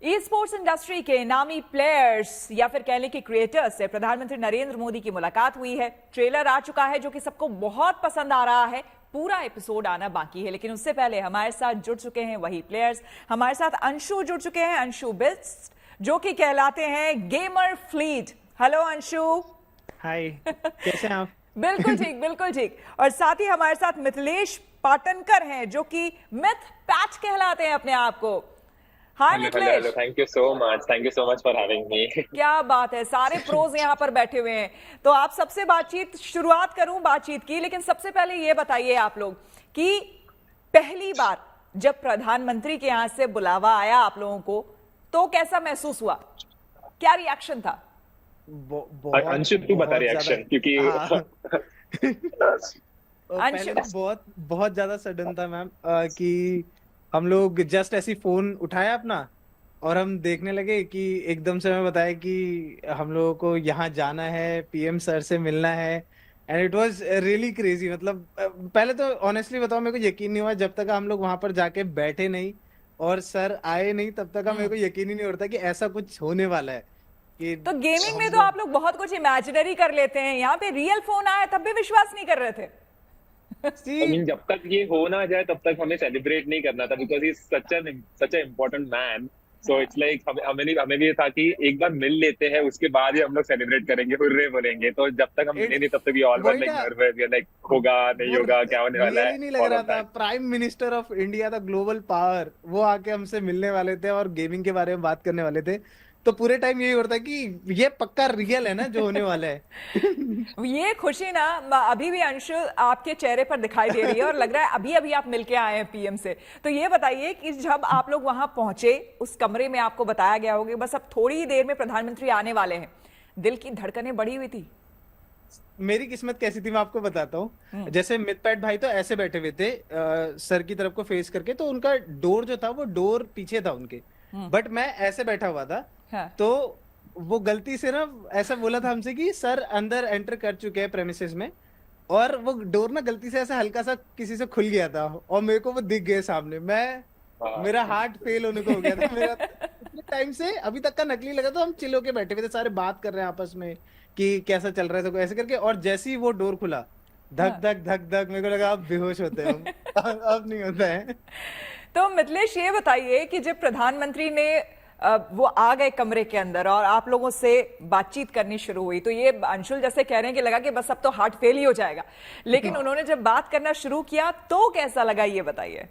E sports industry के नामी players या फिर कह लें कि क्रिएटर्स से प्रधानमंत्री नरेंद्र मोदी की मुलाकात हुई है। ट्रेलर आ चुका है जो कि सबको बहुत पसंद आ रहा है। पूरा एपिसोड आना बाकी है, लेकिन उससे पहले हमारे साथ जुड़ चुके हैं वही प्लेयर्स। हमारे साथ अंशु जुड़ चुके हैं, अंशु बिस्ट, जो कि कहलाते हैं गेमर फ्लीट। हेलो अंशु। हाय, कैसे हैं आप? बिल्कुल ठीक, बिल्कुल ठीक। और साथ ही हमारे साथ मिथिलेश पाटनकर हैं, जो कि मिथ पैच कहलाते हैं अपने आप को। Hi Mithilesh. Thank you so much for having me. क्या बात है, सारे प्रोज यहाँ पर बैठे हुए हैं। तो आप सबसे शुरुआत करूं बातचीत की, लेकिन सबसे पहले ये बताइए आप लोग कि पहली बार जब प्रधानमंत्री के यहाँ से बुलावा आया आप लोगों को, तो कैसा महसूस हुआ, क्या रिएक्शन था? अंशु तू बता रिएक्शन, क्योंकि पहले तो बहुत ज्यादा सडन था मैम, कि हम लोग जस्ट ऐसी फोन उठाया अपना और हम देखने लगे कि एकदम से हमें बताया कि हम लोगों को यहाँ जाना है, पीएम सर से मिलना है। And it was really crazy. मतलब पहले तो ऑनेस्टली बताओ, मेरे को यकीन नहीं हुआ जब तक हम लोग वहां पर जाके बैठे नहीं और सर आए नहीं, तब तक मेरे को यकीन ही नहीं होता कि ऐसा कुछ होने वाला है। कि तो गेमिंग में तो आप लोग बहुत कुछ इमेजिनरी कर लेते हैं, यहाँ पे रियल फोन आया तब भी विश्वास नहीं कर रहे थे। जब तक ये हो ना जाए तब तक हमें सेलिब्रेट नहीं करना था, because he such a important man. So it's like हमें भी ये था कि एक बार मिल लेते हैं, उसके बाद ही हम लोग सेलिब्रेट करेंगे, हुर्रे बोलेंगे। तो जब तक हम मिले नहीं तब तक ये all were like nervous, like होगा नहीं होगा, क्या होने वाला है। नहीं लग रहा था prime minister of India, the global power, वो आके हमसे मिलने वाले थे और गेमिंग के बारे में बात करने वाले थे। तो पूरे टाइम यही होता है कि ये पक्का रियल है ना जो होने वाला है। ये खुशी ना अभी भी अंशु आपके चेहरे पर दिखाई दे रही है, और लग रहा है अभी अभी आप मिलके आए हैं पीएम से। तो ये बताइए कि जब आप लोग वहां पहुंचे, उस कमरे में आपको बताया गया होगा बस अब थोड़ी ही देर में प्रधानमंत्री आने वाले हैं, दिल की धड़कनें बढ़ी हुई थी? मेरी किस्मत कैसी थी मैं आपको बताता हूँ। जैसे मिथपैट भाई तो ऐसे बैठे हुए थे सर की तरफ को फेस करके, तो उनका डोर जो था वो डोर पीछे था उनके, बट मैं ऐसे बैठा हुआ था। हाँ। तो वो गलती से ना ऐसा बोला था हमसे कि सर अंदर एंटर कर चुके हैं प्रेमिसेस में, और वो डोर ना गलती से ऐसा हल्का सा किसी से खुल गया था और मेरे को वो दिख गए सामने। मेरा हार्ट फेल होने को हो गया था। मेरा टाइम से अभी तक का नकली लगा। तो हम चिल होके बैठे हुए थे, सारे बात कर रहे हैं आपस में कि कैसा चल रहा है तो ऐसे करके, और जैसे ही वो डोर खुला, धक धक धक धक, मेरे को लगा अब बेहोश होते हैं हम। अब नहीं होता है। तो मिथिलेश ये बताइए कि जब प्रधानमंत्री ने वो आ गए कमरे के अंदर और आप लोगों से बातचीत करनी शुरू हुई, तो ये अंशुल जैसे कह रहे हैं कि लगा कि बस अब तो हार्ट फेल ही हो जाएगा, लेकिन उन्होंने जब बात करना शुरू किया तो कैसा लगा, ये बताइए।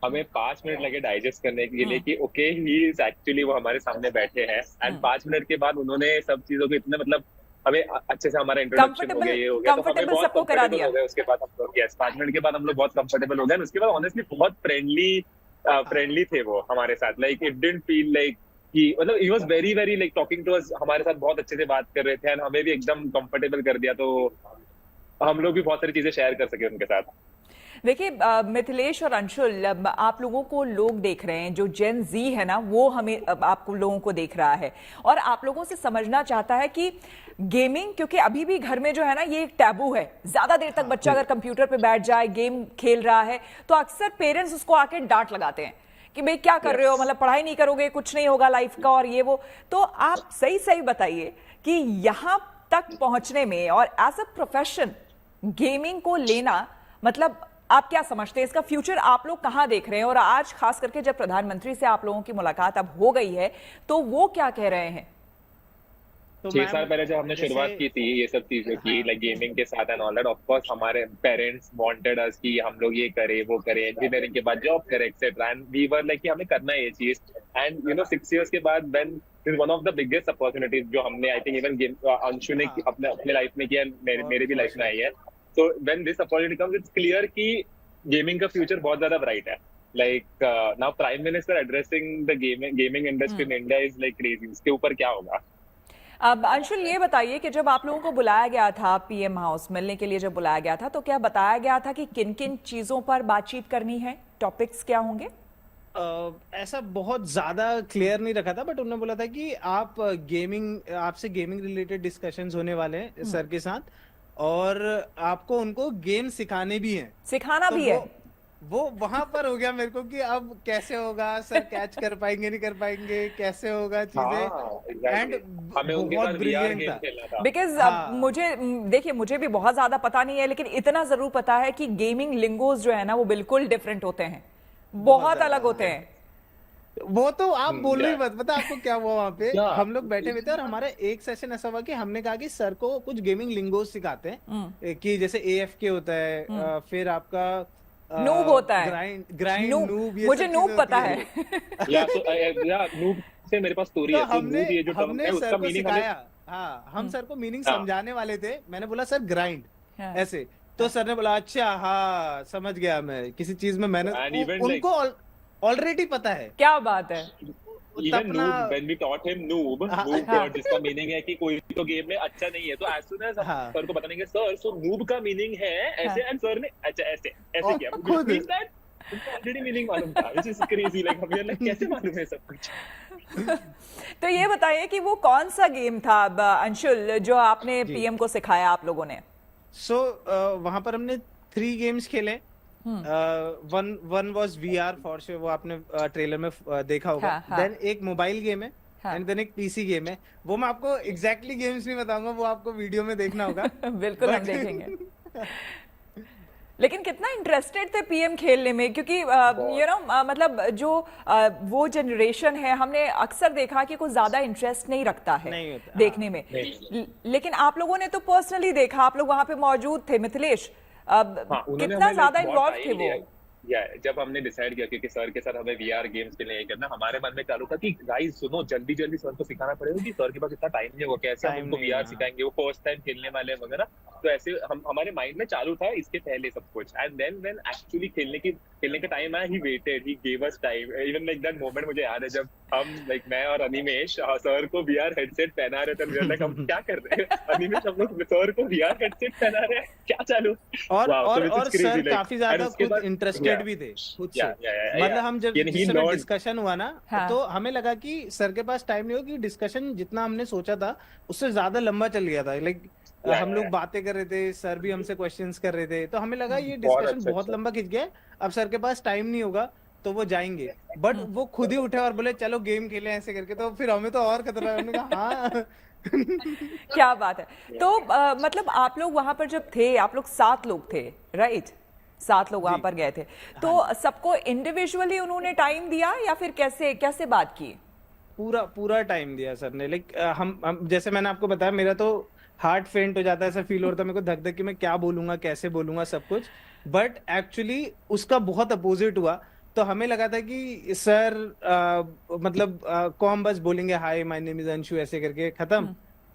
हमें 5 मिनट लगे डाइजेस्ट करने के लिए कि ओके ही इज एक्चुअली वो हमारे सामने बैठे हैं। एंड 5 मिनट के बाद उन्होंने सब चीजों को इतना, मतलब हमें अच्छे से हमारा इंट्रोडक्शन हो गया, ये हो गया, तो हमें बहुत कंफर्टेबल हो गया। उसके बाद हम लोग 5 मिनट के बाद हम लोग बहुत कंफर्टेबल हो गए। उसके बाद ऑनेस्टली बहुत फ्रेंडली थे वो हमारे साथ। Like it didn't feel like कि, मतलब he was very very like talking to us, हमारे साथ बहुत अच्छे से बात कर रहे थे एंड हमें भी एकदम कंफर्टेबल कर दिया। तो हम लोग भी बहुत सारी चीजें शेयर कर सके उनके साथ। देखिए मिथिलेश और अंशुल, आप लोगों को लोग देख रहे हैं, जो जेन जी है ना, वो हमें आप लोगों को देख रहा है और आप लोगों से समझना चाहता है कि गेमिंग, क्योंकि अभी भी घर में जो है ना ये एक टैबू है, ज्यादा देर तक बच्चा अगर कंप्यूटर पे बैठ जाए, गेम खेल रहा है, तो अक्सर पेरेंट्स उसको आके डांट लगाते हैं कि भाई क्या कर रहे हो, मतलब पढ़ाई नहीं करोगे, कुछ नहीं होगा लाइफ का, और ये वो। तो आप सही सही बताइए कि यहाँ तक पहुंचने में और एज अ प्रोफेशन गेमिंग को लेना, मतलब आप क्या समझते हैं, इसका फ्यूचर आप लोग कहां देख रहे हैं? और आज खास करके जब प्रधानमंत्री से आप लोगों की मुलाकात अब हो गई है, तो वो क्या कह रहे हैं? तो 6 साल पहले जब हमने शुरुआत की थी ये सब चीजों की, लाइक गेमिंग के साथ and all that, of course हमारे पेरेंट्स वांटेड अस कि हम लोग ये करें वो करें, इंजीनियरिंग के बाद जॉब करें etcetera, and we were like कि हमें करना है ये चीज। एंड 6 इयर्स के बाद when this one of the biggest opportunities जो हमने, आई थिंक इवन अंशु ने अपने लाइफ में किया, मेरे भी लाइफ में आई है। So when this opportunity comes, it's clear कि गेमिंग का फ्यूचर बहुत ज्यादा ब्राइट है। Like now Prime Minister addressing the gaming industry in India is like crazy. इसके ऊपर क्या होगा? अब अंशुल ये बताइए कि जब आप लोगों को बुलाया गया था पीएम हाउस मिलने के लिए, जब बुलाया गया था, तो क्या बताया गया था कि किन किन चीजों पर बातचीत करनी है, टॉपिक्स क्या होंगे? ऐसा बहुत ज्यादा क्लियर नहीं रखा था, बट उन्होंने बोला था कि आपसे गेमिंग रिलेटेड डिस्कशंस होने वाले हैं सर के साथ, और आपको उनको गेम सिखाने भी हैं। सिखाना भी है? वो वहां पर हो गया मेरे को कि अब कैसे होगा सर, कैच कर पाएंगे नहीं कर पाएंगे, कैसे होगा चीजें। हाँ एंड एग्जैक्टली, हमें उनके बहुत साथ वीआर ब्रिलियंट गेम था। खेलना था। बिकॉज हाँ मुझे देखिए, मुझे भी बहुत ज्यादा पता नहीं है, लेकिन इतना जरूर पता है कि गेमिंग लिंगोज जो है ना वो बिल्कुल डिफरेंट होते हैं, बहुत बहुत ज्यादा, अलग होते हाँ। हैं। वो तो आप बोलो ही या मत। पता आपको क्या हुआ वहां पे? या हम लोग बैठे हुए थे और हमारा एक सेशन ऐसा हुआ कि हमने कहा कि सर को कुछ गेमिंग लिंगोज सिखाते हैं, कि जैसे AFK होता है, फिर आपका नूब होता है, ग्राइंड ग्राइंड नूब, नूब, ये मुझे सब चीजें नूब होती पता है। है। या तो या नूब से मेरे पास स्टोरी तो है। तो हमने नूब ये जो टर्म हमने है सर उसका को मीनिंग हमें, सिखाया। हाँ, हम सर को मीनिंग हाँ समझाने वाले थे। मैंने बोला सर ग्राइंड हाँ, ऐसे, तो सर ने बोला अच्छा हाँ समझ गया, मैं किसी चीज में मैंने एंड इवन लाइक उनको ऑलरेडी पता है। क्या बात है। इवन अपना noob, when we taught him noob, हाँ नूब हाँ, वर्ड जिसका मीनिंग है कि कोई तो गेम में अच्छा नहीं है, तो एज सून एज हम हाँ, सर को बताने के सर सो नूब का मीनिंग है हाँ। ऐसे, एंड सर ने अच्छा ऐसे ऐसे और किया, व्हिच खुद मींस दैट उनको ऑलरेडी मीनिंग मालूम था, व्हिच इज क्रेजी। लाइक हम लाइक कैसे मालूम है सब कुछ। तो ये बताइए कि वो कौन सा गेम था अंशुल जो आपने जी। पीएम को सिखाया आप लोगों ने। सो वहां पर हमने 3 गेम्स खेले। One one was VR for sure, वो आपने ट्रेलर में देखा होगा। हाँ हाँ देन एक मोबाइल गेम है, हाँ। एंड देन एक PC गेम है। वो मैं आपको एग्जैक्टली गेम्स नहीं बताऊंगा, वो आपको वीडियो में देखना होगा। बिल्कुल हम बट देखेंगे। लेकिन कितना इंटरेस्टेड थे पीएम खेलने में, क्योंकि यू नो मतलब जो वो जनरेशन है, हमने अक्सर देखा कि कुछ ज्यादा इंटरेस्ट नहीं रखता है नहीं होता, देखने हाँ। में। नहीं, लेकिन आप लोगों ने तो पर्सनली देखा, आप लोग वहां पे मौजूद थे। मिथिलेश, हाँ उन्होंने कितना हमें ज्यादा लाइक बहुत इन्वॉल्व थे टाइम वो। लिया। या जब हमने डिसाइड किया क्योंकि सर के साथ हमें वीआर गेम्स खेलने नहीं करना, हमारे मन में चालू था कि गाइस सुनो, जल्दी जल्दी सर को सिखाना पड़ेगा कि सर के पास इतना टाइम नहीं होगा, कैसे हम टाइम उनको नहीं वीआर है, हाँ। सिखाएंगे, वो फर्स्ट टाइम खेलने वाले हैं वगैरह। तो ऐसे हम हमारे माइंड में चालू था इसके पहले सब कुछ। एंड देन व्हेन एक्चुअली खेलने का टाइम आया, he waited, he gave us time. Even like that moment मुझे याद है जब हम लाइक मैं और अनिमेश सर को वीआर हेडसेट पहना रहे थे। लाइक हम क्या कर रहे हैं अनिमेश, हम लोग सर को वीआर हेडसेट पहना रहे हैं, क्या चालू। और वाओ, और so this और is crazy, सर like, काफी and ज्यादा उसके खुद बाद इंटरेस्टेड yeah, भी थे खुद yeah, से। yeah, yeah, मतलब yeah. हम जब यानी he जिस समय learned, डिस्कशन हुआ ना, हाँ। तो हमें लगा कि सर के पास टाइम नहीं हो, कि डिस्कशन जितना हमने सोचा था उससे ज्यादा लंबा चल गया था। लाइक yeah, हम yeah, लोग yeah. बातें कर रहे थे, सर भी हमसे क्वेश्चंस कर रहे थे, तो हमें लगा ये बहुत डिस्कशन अच्छा बहुत अच्छा। लंबा खिंच गया है, अब सर के पास टाइम नहीं होगा तो वो जाएंगे। बट वो खुद ही उठे और बोले चलो गेम खेले ऐसे करके, तो फिर हमें तो और खतरा है। हमने कहा हाँ। क्या बात है। तो मतलब आप लोग वहां पर जब थे, आप लोग 7 लोग थे, राइट? 7 लोग वहां जी, पर गए थे, तो सबको इंडिविजुअली उन्होंने टाइम दिया या फिर कैसे कैसे बात की? पूरा पूरा टाइम दिया सर ने। लाइक हम जैसे मैंने आपको बताया, मेरा तो हार्ट फेंट हो जाता है, ऐसा फील होता है मेरे को, धक धक कि मैं क्या बोलूंगा कैसे बोलूंगा सब कुछ। बट एक्चुअली उसका बहुत अपोजिट हुआ। तो हमें लगा था कि सर मतलब को हम बस बोलेंगे hi my name is Anshu ऐसे करके खत्म।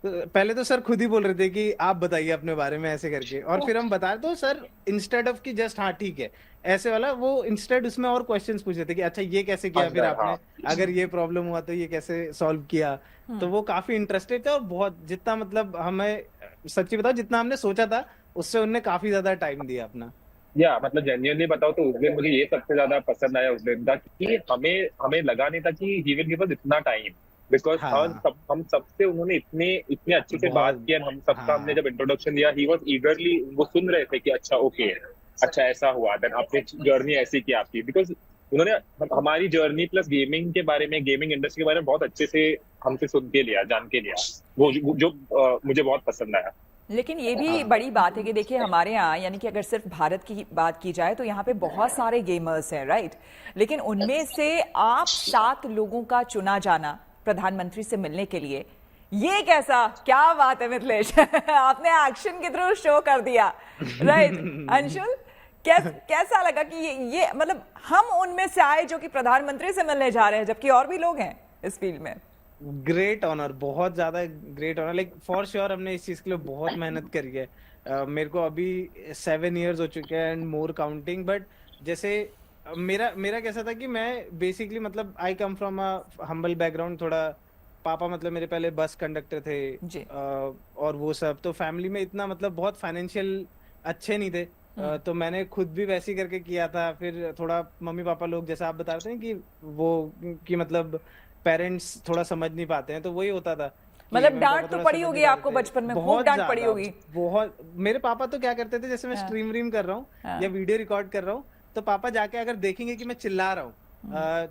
तो पहले तो सर खुद ही बोल रहे थे कि आप बताइए अपने बारे में ऐसे करके, और फिर हम बता, तो सर इंस्टेड ऑफ कि जस्ट हाँ ठीक है ऐसे वाला, वो इंस्टेड उसमें और क्वेश्चंस पूछ रहे थे कि अच्छा ये कैसे किया फिर अंदर, आपने, हाँ अगर ये प्रॉब्लम हुआ तो ये कैसे सॉल्व किया। तो वो काफी इंटरेस्टेड थे, और बहुत जितना मतलब हमें सच्ची बताओ जितना हमने सोचा था उससे उनने काफी ज्यादा टाइम दिया अपना। या मतलब जेन्युइनली बताओ तो उस दिन मुझे ये सबसे ज्यादा पसंद आया उस दिन का, कि हमें हमें लगा नहीं था कि ही विल गिव अस इतना टाइम। बिकॉज हाँ, हम सबसे उन्होंने इतने इतने अच्छे से बात बहुत, की, हम सबका हमने हाँ जब इंट्रोडक्शन दिया, ही वाज ईगरली, वो सुन रहे थे कि अच्छा ओके, अच्छा ऐसा हुआ, देन आपने जर्नी ऐसी की आपकी। बिकॉज उन्होंने हमारी जर्नी प्लस गेमिंग के बारे में, गेमिंग इंडस्ट्री के बारे में बहुत अच्छे से हमसे सुन के लिया, जान के लिया, वो जो मुझे बहुत पसंद आया। लेकिन ये भी हाँ बड़ी बात है कि देखिए हमारे यहाँ, यानी कि अगर सिर्फ भारत की बात की जाए तो यहाँ पे बहुत सारे गेमर्स हैं, राइट? लेकिन उनमें से आप 7 लोगों का चुना जाना प्रधानमंत्री से मिलने के लिए, ये कैसा, क्या बात है मिथिलेश। आपने एक्शन के थ्रू शो कर दिया, राइट? अंशुल, कैसा लगा कि ये मतलब हम उनमें से आए जो कि प्रधानमंत्री से मिलने जा रहे हैं, जबकि और भी लोग हैं इस फील्ड में। ग्रेट ऑनर, बहुत ज्यादा great honour. Like for sure हमने इस चीज के लिए बहुत मेहनत करी है। मेरे को अभी 7 इयर्स हो चुके हैं एंड मोर काउंटिंग। बट जैसे मेरा मेरा कैसा था कि मैं बेसिकली मतलब I come from a humble background थोड़ा। पापा मतलब मेरे पहले बस कंडक्टर थे, जी। और वो सब, तो फैमिली में इतना मतलब बहुत फाइनेंशियल अच्छे नहीं थे। तो मैंने खुद भी वैसे ही करके किया था। फिर थोड़ा मम्मी पापा लोग जैसा आप बता रहे थे कि वो कि मतलब पेरेंट्स थोड़ा समझ नहीं पाते हैं, तो वही होता था कि मतलब मम्मी डांट पापा तो थोड़ा पड़ी समझ होगी नहीं आपको पाते थे। बचपन में, खूब बहुत डांट पड़ी ज्यादा, होगी। बहुत। मेरे पापा तो क्या करते थे, जैसे मैं हाँ। स्ट्रीम वीम कर रहा हूँ हाँ। या वीडियो रिकॉर्ड कर रहा हूँ, तो पापा जाके अगर देखेंगे कि मैं चिल्ला रहा हूँ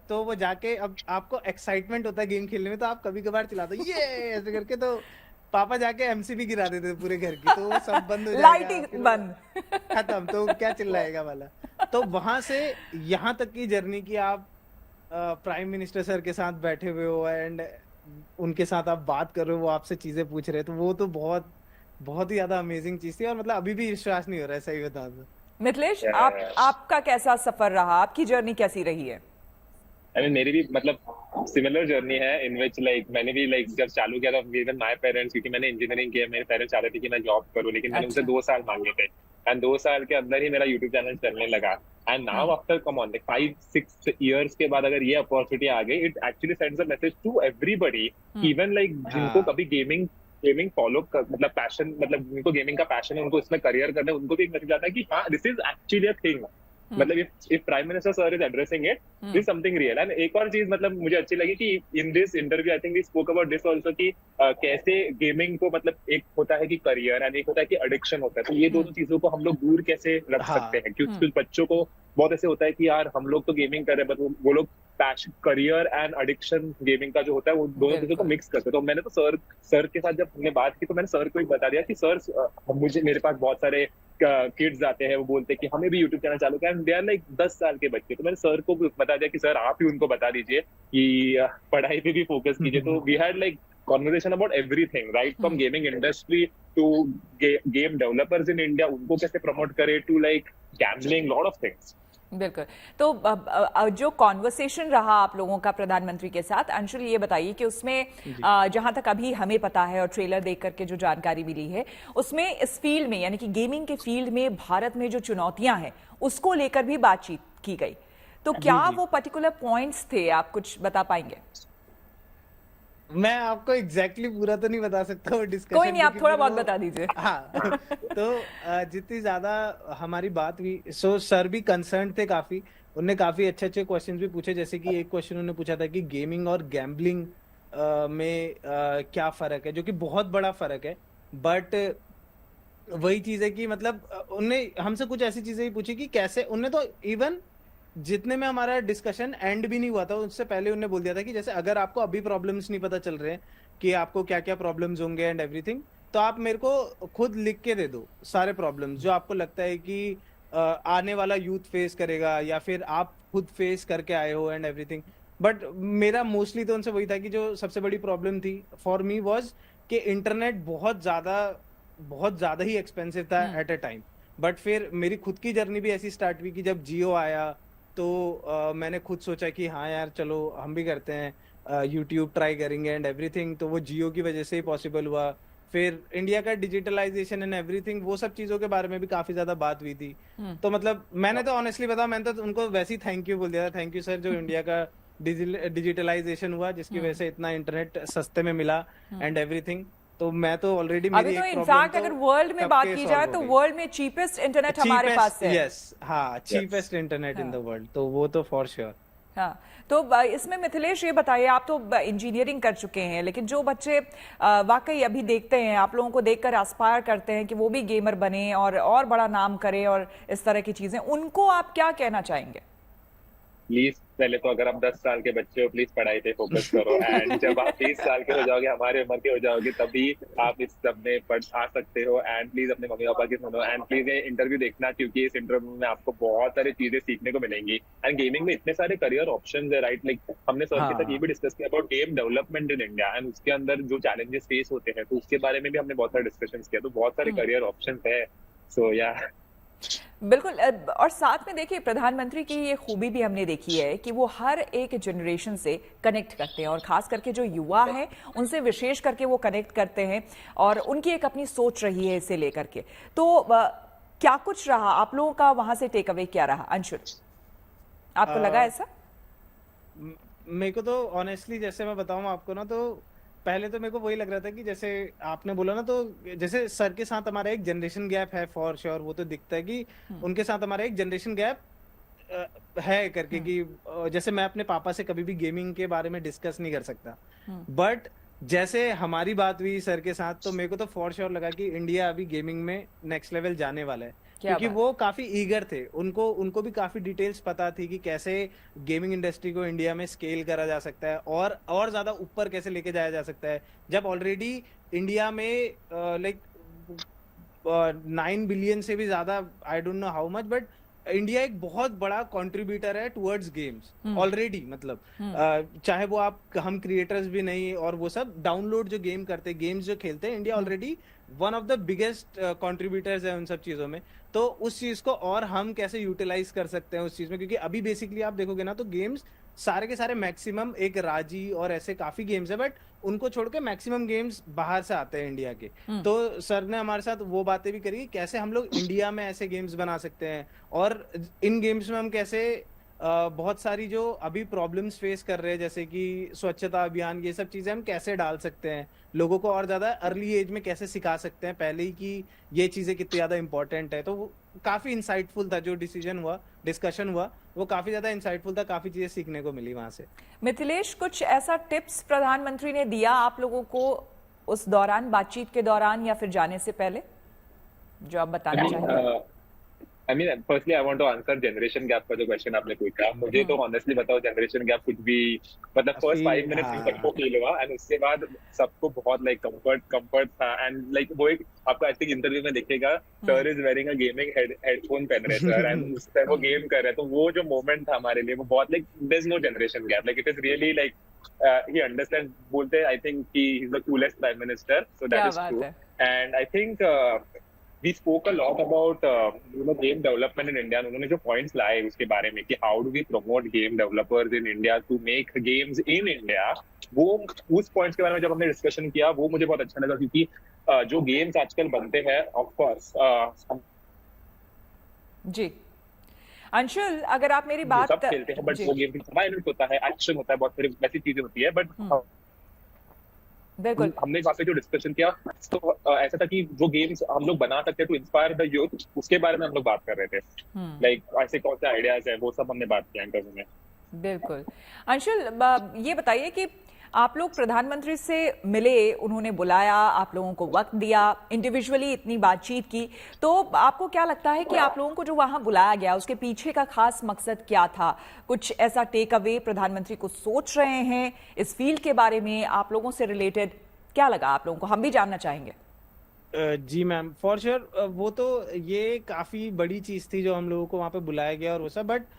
तो वो जाके, अब आपको एक्साइटमेंट होता है गेम खेलने में, तो आप कभी कभार चिल्लाते हो ये ऐसे करके, तो पापा जाके एमसीबी गिरा देते थे पूरे घर की, तो वो सब बंद हो लाइट जाएगा, ही फिर बंद। खत्म, तो क्या चिल्लाएगा वाला। तो वहां से यहाँ तक की जर्नी की आप प्राइम मिनिस्टर सर के साथ बैठे हुए हो एंड उनके साथ आप बात कर रहे हो, वो आपसे चीजें पूछ रहे हैं, तो वो तो बहुत बहुत ही ज्यादा अमेजिंग चीज थी, और मतलब अभी भी विश्वास नहीं हो रहा है, सही बताऊं तो। मिथिलेश, आपका कैसा सफर रहा, आपकी जर्नी कैसी रही है? मेरी भी मतलब सिमिलर जर्नी है इन विच लाइक मैंने भी लाइक जब चालू किया था इवन माय पेरेंट्स, क्योंकि मैंने इंजीनियरिंग किया, मेरे पेरेंट्स चाहते थे कि मैं जॉब करूं, लेकिन मैंने उनसे अच्छा। 2 साल मांगे थे एंड 2 साल के अंदर ही मेरा यूट्यूब चैनल चलने लगा। And now after come on 5-6 years के बाद अगर ये अपॉर्चुनिटी आ गई, it actually sends a message to everybody, even like जिनको कभी गेमिंग गेमिंग फॉलो कर मतलब पैशन, मतलब जिनको गेमिंग का पैशन है, उनको इसमें करियर करना है, उनको भी एक मैसेज आता है कि हाँ this is actually a thing. मतलब if prime minister sir is addressing it, this something real. And एक और चीज मतलब मुझे अच्छी लगी कि in this interview I think we spoke about this also कि कैसे गेमिंग को मतलब एक होता है कि करियर एंड एक होता है कि एडिक्शन होता है, तो ये दोनों चीजों को हम लोग दूर कैसे रख सकते हैं, क्योंकि कुछ बच्चों को बहुत ऐसे होता है कि यार हम लोग तो गेमिंग कर रहे हैं, बट वो लोग passion, career and addiction gaming का जो होता है वो दोनों चीजों को मिक्स करते हैं। तो मैंने तो सर के साथ जब हमने बात की, तो मैंने सर को ही बता दिया कि सर मुझे, मेरे पास बहुत सारे किड्स आते हैं, वो बोलते हैं कि हमें भी यूट्यूब चैनल चालू करना है, दे आर लाइक 10 साल के बच्चे। तो मैंने सर को बता दिया कि सर आप ही उनको बता दीजिए कि पढ़ाई पे भी फोकस कीजिए। तो we had like conversation about everything, right from gaming industry to game developers in India, उनको कैसे प्रमोट करे, to like gambling, lot of things. बिल्कुल। तो जो कॉन्वर्सेशन रहा आप लोगों का प्रधानमंत्री के साथ, अंशुल ये बताइए कि उसमें जहां तक अभी हमें पता है और ट्रेलर देख करके जो जानकारी मिली है, उसमें इस फील्ड में यानी कि गेमिंग के फील्ड में भारत में जो चुनौतियां हैं उसको लेकर भी बातचीत की गई। तो क्या वो पर्टिकुलर पॉइंट्स थे, आप कुछ बता पाएंगे? मैं आपको एग्जैक्टली पूरा तो नहीं बता सकता वो डिस्कशन, कोई नहीं, आप थोड़ा बहुत बता दीजिए। हाँ तो जितनी ज्यादा हमारी बात हुई, सो सर भी कंसर्न थे काफी, उनने काफी अच्छे अच्छे क्वेश्चंस भी पूछे, जैसे कि एक क्वेश्चन उन्होंने पूछा था कि गेमिंग और गैम्बलिंग में क्या फर्क है, जो कि बहुत बड़ा फर्क है। बट वही चीज है कि मतलब उनने हमसे कुछ ऐसी चीजें ही पूछी कि कैसे, उनने तो इवन जितने में हमारा डिस्कशन एंड भी नहीं हुआ था उससे पहले उन्होंने बोल दिया था कि जैसे अगर आपको अभी प्रॉब्लम्स नहीं पता चल रहे हैं कि आपको क्या क्या प्रॉब्लम्स होंगे एंड एवरीथिंग, तो आप मेरे को खुद लिख के दे दो सारे प्रॉब्लम्स जो आपको लगता है कि आने वाला यूथ फेस करेगा या फिर आप खुद फेस करके आए हो एंड एवरीथिंग। बट मेरा मोस्टली तो उनसे वही था कि जो सबसे बड़ी प्रॉब्लम थी फॉर मी वाज कि इंटरनेट बहुत ज्यादा ही एक्सपेंसिव था एट अ टाइम। बट फिर मेरी खुद की जर्नी भी ऐसी स्टार्ट हुई कि जब जियो आया तो मैंने खुद सोचा कि हाँ यार चलो हम भी करते हैं, यूट्यूब ट्राई करेंगे एंड एवरीथिंग। तो वो जियो की वजह से ही पॉसिबल हुआ। फिर इंडिया का डिजिटलाइजेशन एंड एवरीथिंग, वो सब चीजों के बारे में भी काफी ज्यादा बात हुई थी। तो मतलब मैंने तो ऑनेस्टली बताया, मैंने तो उनको वैसे ही थैंक यू बोल दिया था, थैंक यू सर जो इंडिया का डिजिटलाइजेशन हुआ जिसकी वजह से इतना इंटरनेट सस्ते में मिला एंड एवरीथिंग। तो मैं तो ऑलरेडी अभी तो इनफैक्ट अगर वर्ल्ड में बात की जाए तो वर्ल्ड में चीपेस्ट इंटरनेट हमारे पास है। यस, हाँ, cheapest internet in the world, तो वो तो फॉर श्योर। हाँ, तो इसमें मिथिलेश ये बताइए, आप तो इंजीनियरिंग कर चुके हैं, लेकिन जो बच्चे वाकई अभी देखते हैं, आप लोगों को देखकर एस्पायर करते हैं कि वो भी गेमर बने और बड़ा नाम करें और इस तरह की चीजें, उनको आप क्या कहना चाहेंगे? प्लीज पहले तो अगर आप 10 साल के बच्चे हो, प्लीज पढ़ाई पे फोकस करो, एंड जब आप 20 साल के हो जाओगे, हमारे उम्र के हो जाओगे, तभी आप इस सब में आ सकते हो। एंड प्लीज अपने मम्मी पापा की सुनो, एंड प्लीज ये इंटरव्यू देखना, क्योंकि इस इंटरव्यू में आपको बहुत सारी चीजें सीखने को मिलेंगी। एंड गेमिंग में इतने सारे करियर ऑप्शन है, राइट, लाइक हमने सर के साथ ये भी डिस्कस किया about game development in India, and उसके अंदर जो चैलेंजेस फेस होते हैं, तो उसके बारे में भी हमने बहुत सारे डिस्कशन किया। तो बहुत सारे करियर ऑप्शन है। सो या बिल्कुल। और साथ में देखिए, प्रधानमंत्री की ये खूबी भी हमने देखी है कि वो हर एक जनरेशन से कनेक्ट करते हैं, और खास करके जो युवा है उनसे विशेष करके वो कनेक्ट करते हैं, और उनकी एक अपनी सोच रही है इसे लेकर के। तो क्या कुछ रहा आप लोगों का वहां से टेक अवे, क्या रहा अंशुल, आपको लगा ऐसा? मेरे को तो ऑनेस्टली जैसे मैं बताऊं आपको ना, तो पहले तो मेरे को वही लग रहा था कि जैसे आपने बोला ना, तो जैसे सर के साथ हमारा एक जनरेशन गैप है फॉर श्योर, वो तो दिखता है कि उनके साथ हमारा एक जनरेशन गैप है करके, कि जैसे मैं अपने पापा से कभी भी गेमिंग के बारे में डिस्कस नहीं कर सकता, बट जैसे हमारी बात हुई सर के साथ, तो मेरे को तो फॉर श्योर लगा कि इंडिया अभी गेमिंग में नेक्स्ट लेवल जाने वाला है। क्योंकि बात वो काफी ईगर थे, उनको उनको भी काफी डिटेल्स पता थी कि कैसे गेमिंग इंडस्ट्री को इंडिया में स्केल करा जा सकता है और ज्यादा ऊपर कैसे लेके जाया जा सकता है, जब ऑलरेडी इंडिया में लाइक 9 बिलियन से भी ज्यादा, I don't know how much, but India एक बहुत बड़ा कंट्रीब्यूटर है टुवर्ड्स गेम्स ऑलरेडी। मतलब चाहे वो हम क्रिएटर्स भी नहीं और वो सब डाउनलोड जो गेम करते हैं, गेम्स जो खेलते हैं, India already one of the biggest contributors है उन सब चीजों में। तो उस चीज को और हम कैसे यूटिलाइज कर सकते हैं उस चीज में, क्योंकि अभी बेसिकली आप देखोगे ना तो गेम्स सारे के सारे मैक्सिमम, एक राजी और ऐसे काफी गेम्स है, बट उनको छोड़ के मैक्सिमम गेम्स बाहर से आते हैं इंडिया के। तो सर ने हमारे साथ वो बातें भी करी कैसे हम लोग इंडिया में ऐसे गेम्स बना सकते हैं, और इन गेम्स में हम कैसे बहुत सारी जो अभी प्रॉब्लम्स फेस कर रहे हैं, जैसे कि स्वच्छता अभियान, ये सब चीजें हम कैसे डाल सकते हैं लोगों को, और ज्यादा अर्ली एज में कैसे सिखा सकते हैं पहले ही कि ये चीजें कितनी ज्यादा इंपॉर्टेंट है। तो वो काफी इंसाइटफुल था, जो डिस्कशन हुआ वो काफी ज्यादा इंसाइटफुल था, काफी चीजें सीखने को मिली वहां से। मिथिलेश, कुछ ऐसा टिप्स प्रधानमंत्री ने दिया आप लोगों को उस दौरान, बातचीत के दौरान या फिर जाने से पहले, जो आप बताना चाहेंगे? I mean, firstly, I want to answer generation gap का जो क्वेश्चन आपने पूछा। मुझे तो ऑनेस्टली बताओ, जनरेशन गैप कुछ भी, मतलब फर्स्ट 5 मिनट्स में सबको फील हुआ, एंड उसके बाद सबको बहुत लाइक कंफर्ट था। एंड लाइक वो एक आपको आई थिंक इंटरव्यू में दिखेगा, sir is wearing a gaming headphone पहन रहे सर, एंड उस टाइम वो गेम कर रहे हैं। तो वो जो मोमेंट था हमारे लिए, वो बहुत like there is no generation gap, like it is really like he understand. बोलते आई थिंक कि he is the coolest prime minister, so that is true. And I think we spoke a lot about game development in India. उन्होंने जो points लाए उसके बारे में कि how do we promote game developers in India to make games in India, वो उस points के बारे में जब हमने discussion किया, वो मुझे बहुत अच्छा लगा, क्योंकि जो games आजकल बनते हैं, of course जी अंशुल, अगर आप मेरी बात सब खेलते हैं, बट वो गेम वायलेंस होता है, एक्शन होता है, बहुत सारी वैसी चीजें होती है, बट बिल्कुल हमने वहाँ पे जो डिस्कशन किया, तो ऐसा था कि जो गेम्स हम लोग बना सकते हैं टू इंस्पायर द यूथ, उसके बारे में हम लोग बात कर रहे थे। लाइक ऐसे कौन से आइडियाज है, वो सब हमने बात किया इंटरव्यू में। बिल्कुल। अंशुल, ये बताइए कि आप लोग प्रधानमंत्री से मिले, उन्होंने बुलाया, आप लोगों को वक्त दिया, इंडिविजुअली इतनी बातचीत की, तो आपको क्या लगता है कि आप लोगों को जो वहां बुलाया गया उसके पीछे का खास मकसद क्या था? कुछ ऐसा टेक अवे प्रधानमंत्री को सोच रहे हैं इस फील्ड के बारे में, आप लोगों से रिलेटेड क्या लगा आप लोगों को? हम भी जानना चाहेंगे। जी मैम, फॉर श्योर वो तो ये काफी बड़ी चीज थी जो हम लोगों को वहां पे बुलाया गया और वो सब, बट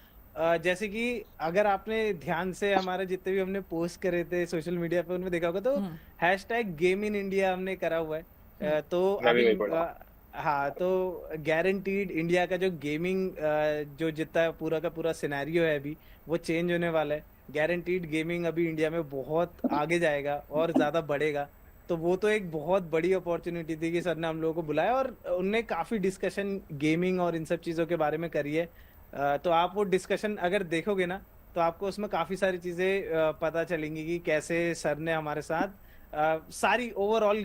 जैसे कि अगर आपने ध्यान से हमारे जितने भी हमने पोस्ट करे थे सोशल मीडिया पे, उनमें देखा होगा तो हैशटैग गेम इन इंडिया हमने करा हुआ है। तो अभी हाँ, तो गारंटीड इंडिया का जो गेमिंग जो जितना पूरा का पूरा सिनेरियो है अभी, वो चेंज होने वाला है। गारंटीड गेमिंग अभी इंडिया में बहुत आगे जाएगा और ज्यादा बढ़ेगा। तो वो तो एक बहुत बड़ी अपॉर्चुनिटी थी कि सर ने हम लोगों को बुलाया, और उनने काफी डिस्कशन गेमिंग और इन सब चीजों के बारे में करी है। तो आप वो डिस्कशन अगर देखोगे ना, तो आपको उसमें काफी सारी चीजें पता चलेंगी कि कैसे सर ने हमारे साथ सारी ओवरऑल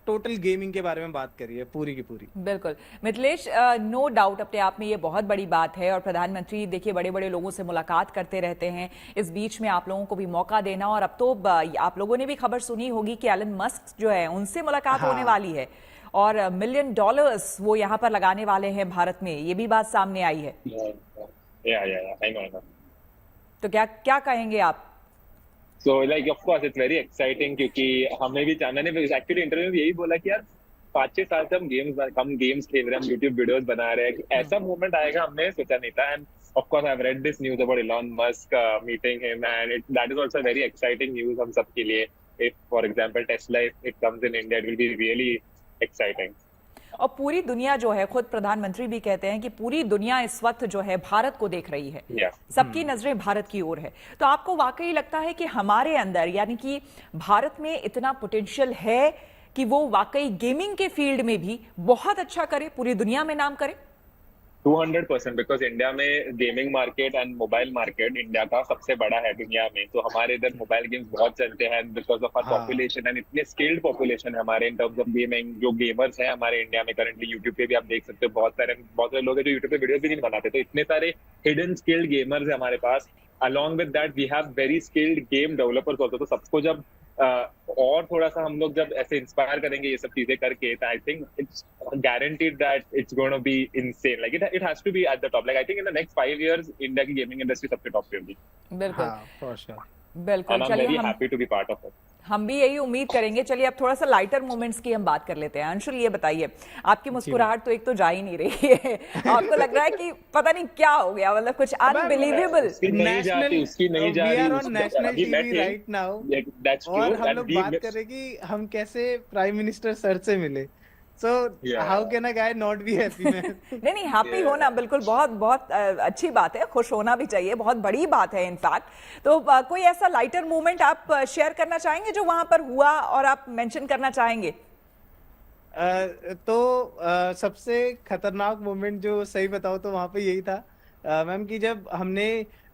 टोटल गेमिंग के बारे में बात करी है, पूरी की पूरी। बिल्कुल मिथिलेश, नो डाउट अपने आप में ये बहुत बड़ी बात है, और प्रधानमंत्री देखिए बड़े बड़े लोगों से मुलाकात करते रहते हैं, इस बीच में आप लोगों को भी मौका देना, और अब तो आप लोगों ने भी खबर सुनी होगी कि एलन मस्क जो है उनसे मुलाकात होने वाली है, और $1 मिलियन वो यहाँ पर लगाने वाले हैं भारत में, ये भी बात सामने आई है। I know. तो क्या कहेंगे आप? So like of course it's very exciting, क्योंकि हमें भी मैंने एक्चुअली इंटरव्यू में यही बोला कि यार 5-6 साल से हम गेम्स खेल रहे हैं, हम यूट्यूब वीडियोस बना रहे हैं, ऐसा मोमेंट आएगा हमने सोचा नहीं था। And of course I've read this news about Elon Musk meeting him, and that is also very exciting news हम सबके लिए। If for example Tesla, if it comes in India, it will be really exciting। और पूरी दुनिया जो है, खुद प्रधानमंत्री भी कहते हैं कि पूरी दुनिया इस वक्त जो है भारत को देख रही है, सबकी नजरें भारत की ओर है। तो आपको वाकई लगता है कि हमारे अंदर, यानी कि भारत में इतना पोटेंशियल है कि वो वाकई गेमिंग के फील्ड में भी बहुत अच्छा करे, पूरी दुनिया में नाम करे? 200%, बिकॉज इंडिया में gaming market and mobile market India का सबसे बड़ा है दुनिया में। तो हमारे इधर मोबाइल गेम्स बहुत चलते हैं because of our population, and इतने स्किल्ड पॉपुलेशन है हमारे इन टर्म्स ऑफ गेमिंग। जो गेमर्स हैं हमारे इंडिया में करंटली, यूट्यूब पे भी आप देख सकते हो बहुत सारे लोग हैं जो यूट्यूब पे वीडियो भी नहीं बनाते। तो इतने सारे हिडन स्किल्ड गेमर्स है हमारे पास। Along with that we have very skilled game developers also. तो सबको जब और थोड़ा सा हम लोग जब ऐसे इंस्पायर करेंगे ये सब चीजें करके, तो I think it's guaranteed that it's gonna be insane, like it has to be at the top. Like I think in the next 5 years India की गेमिंग इंडस्ट्री सबसे टॉप पे होगी। बिल्कुल हाँ फॉर श्योर। बिल्कुल। एंड आई एम वेरी चलिए happy to be part of it. हम भी यही उम्मीद करेंगे। चलिए अब थोड़ा सा लाइटर मोमेंट्स की हम बात कर लेते हैं। अंशुल ये बताइए, आपकी मुस्कुराहट तो एक तो जा ही नहीं रही है, आपको लग रहा है कि पता नहीं क्या हो गया, मतलब कुछ अनबिलीवेबल। उसकी नहीं जाती, उसकी नहीं जा वी रही। Are on national TV right now, that's true. और हम लोग बात कर रहे कि हम कैसे प्राइम मिनिस्टर सर से मिले। So how can a guy not be happy man? नहीं हैप्पी होना बिल्कुल बहुत बहुत अच्छी बात है, खुश होना भी चाहिए, बहुत बड़ी बात है इनफैक्ट। तो कोई ऐसा लाइटर मोमेंट आप शेयर करना चाहेंगे जो वहां पर हुआ और आप मेंशन करना चाहेंगे? सबसे खतरनाक मोमेंट जो सही बताओ तो वहां पे यही था मैम, कि जब हमने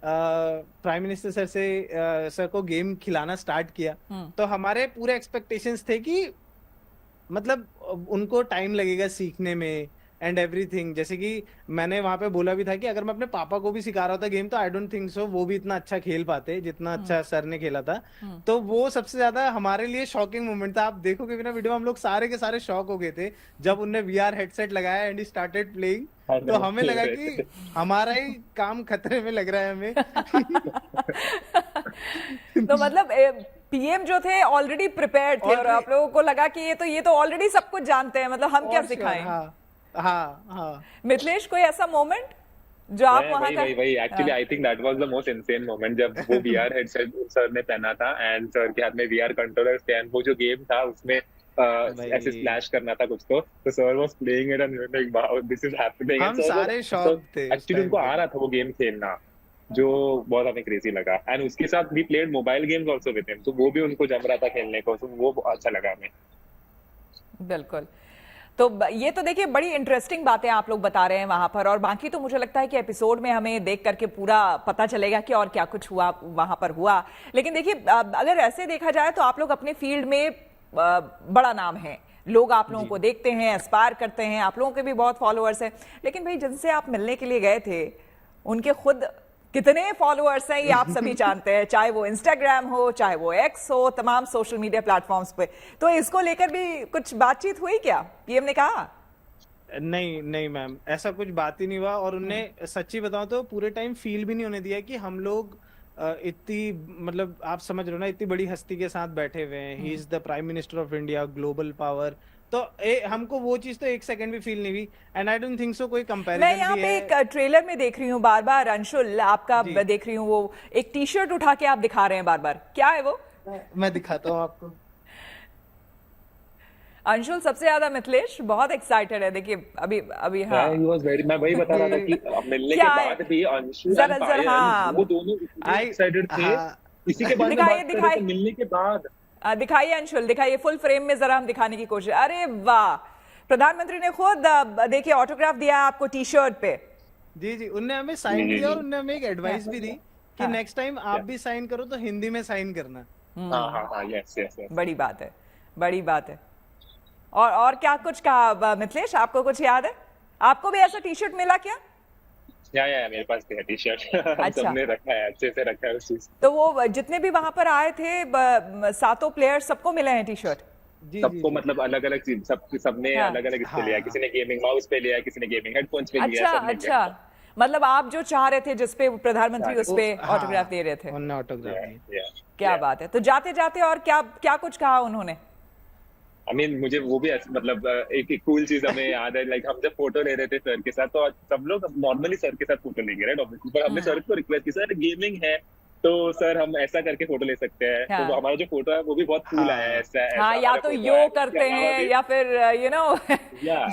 प्राइम मिनिस्टर सर से सर को गेम खिलाना स्टार्ट किया, तो हमारे पूरे एक्सपेक्टेशंस थे कि मतलब उनको टाइम लगेगा सीखने में एंड एवरीथिंग। जैसे कि मैंने वहां पे बोला भी था कि अगर मैं अपने पापा को भी सिखा रहा था गेम, तो आई डोंट थिंक सो वो भी इतना अच्छा खेल पाते जितना अच्छा सर ने खेला था। तो वो सबसे ज्यादा हमारे लिए शॉकिंग मोमेंट था। आप देखोगे बिना वीडियो, हम लोग सारे के सारे शॉक हो गए थे जब उनने VR हेडसेट लगाया एंड स्टार्टेड प्लेइंग। तो हमें लगा कि हमारा ही काम खतरे में लग रहा है हमें। तो मतलब पीएम जो थे ऑलरेडी प्रिपेयर्ड थे, और आप लोगों को लगा कि ये तो ऑलरेडी सब कुछ जानते हैं, मतलब हम क्या सिखाएं। हाँ। मिथिलेश, कोई ऐसा मोमेंट जो आप वहां का? वही actually I think that was the most insane moment, जब वो VR हेडसेट सर ने पहना था एंड सर के हाथ में VR कंट्रोलर थे, एंड वो जो गेम था उसमें ऐसे स्लैश करना था कुछ, तो sir was playing it and like wow this is happening. हम सारे शॉक थे। एक्चुअली उनको आ रहा था वो गेम खेलना, जो बहुत हमें क्रेजी लगा। एंड उसके साथ भी played mobile games also with him, तो वो भी उनको जम रहा था खेलने को, तो वो अच्छा लगा हमें। बिल्कुल। तो ये तो देखिए बड़ी इंटरेस्टिंग बातें आप लोग बता रहे हैं वहां पर, और बाकी तो मुझे लगता है कि एपिसोड में हमें देख करके पूरा पता चलेगा कि और क्या कुछ हुआ वहां पर हुआ। लेकिन देखिए अगर ऐसे देखा जाए तो आप लोग अपने फील्ड में बड़ा नाम है, लोग आप लोगों को देखते हैं, एस्पायर करते हैं, आप लोगों के भी बहुत फॉलोअर्स हैं। लेकिन भाई जिनसे आप मिलने के लिए गए थे उनके खुद कितने फॉलोअर्स हैं ये आप सभी जानते हैं, चाहे वो इंस्टाग्राम हो, चाहे वो एक्स हो, तमाम सोशल मीडिया प्लेटफॉर्म्स पे। तो इसको लेकर भी कुछ बातचीत हुई क्या? पीएम ने कहा? नहीं मैम, ऐसा कुछ बात ही नहीं हुआ। और उनने सच्ची बताऊं तो पूरे टाइम फील भी नहीं होने दिया कि हम लोग इतनी, मतलब आप समझ रहे हो ना, इतनी बड़ी हस्ती के साथ बैठे हुए हैं। ही is the prime minister of India, global power. तो हमको वो चीज तो एक सेकंड भी फील नहीं हुई। And I don't think so कोई कंपैरिजन मैं यहाँ पे एक ट्रेलर में देख रही हूँ बार बार, अंशुल आपका देख रही हूँ, वो एक टी-शर्ट उठा के आप दिखा रहे हैं बार बार, क्या है वो? मैं दिखाता हूँ आपको। अंशुल सबसे ज्यादा मिथिलेश बहुत एक्साइटेड है, देखिए अभी हाँ मैं वही बता रहा था कि मिलने के बाद भी अंशुल एंड पायल वो दोनों एक्साइटेड थे। इसी के बाद दिखाइए मिलने के बाद दिखाइए अंशुल, दिखाइए फुल फ्रेम में जरा हम दिखाने की कोशिश। अरे वाह, प्रधानमंत्री ने खुद देखिए ऑटोग्राफ दिया आपको टी-शर्ट पे। जी, उनने हमें साइन किया और उनने हमें एक एडवाइस भी दी कि नेक्स्ट टाइम आप भी साइन करो तो हिंदी में साइन करना। हाँ, यस। बड़ी बात है, बड़ी बात है। और क्या कुछ कहा मिथिलेश, आपको कुछ याद है? आपको भी ऐसा टी-शर्ट मिला क्या? या मेरे पास भी है टी-शर्ट। अच्छा। सबने रखा है, अच्छे से रखा है उस चीज। तो वो जितने भी वहां पर आए थे 7 प्लेयर, सबको मिले हैं टी-शर्ट? सबको, मतलब अलग अलग चीज, सबने अलग अलग इससे लिया। किसी ने गेमिंग माउस पे लिया, किसी ने गेमिंग हेडफोन्स पे लिया। अच्छा, मतलब आप जो चाह रहे थे जिसपे प्रधानमंत्री उस पे ऑटोग्राफ दे रहे थे। उन्होंने ऑटोग्राफ दिया। क्या बात है। तो जाते जाते और क्या कुछ कहा उन्होंने? I mean, मुझे वो भी मतलब एक कूल चीज हमें याद है, लाइक हम जब फोटो ले रहे थे सर के साथ, तो सब लोग नॉर्मली सर के साथ फोटो लेंगे राइट, ऑब्वियसली, पर हमने सर को रिक्वेस्ट की, सर गेमिंग है तो सर हम ऐसा करके फोटो ले सकते हैं। तो हमारा जो फोटो है वो भी बहुत कूल आया है। ऐसा या तो यो करते हैं या फिर यू नो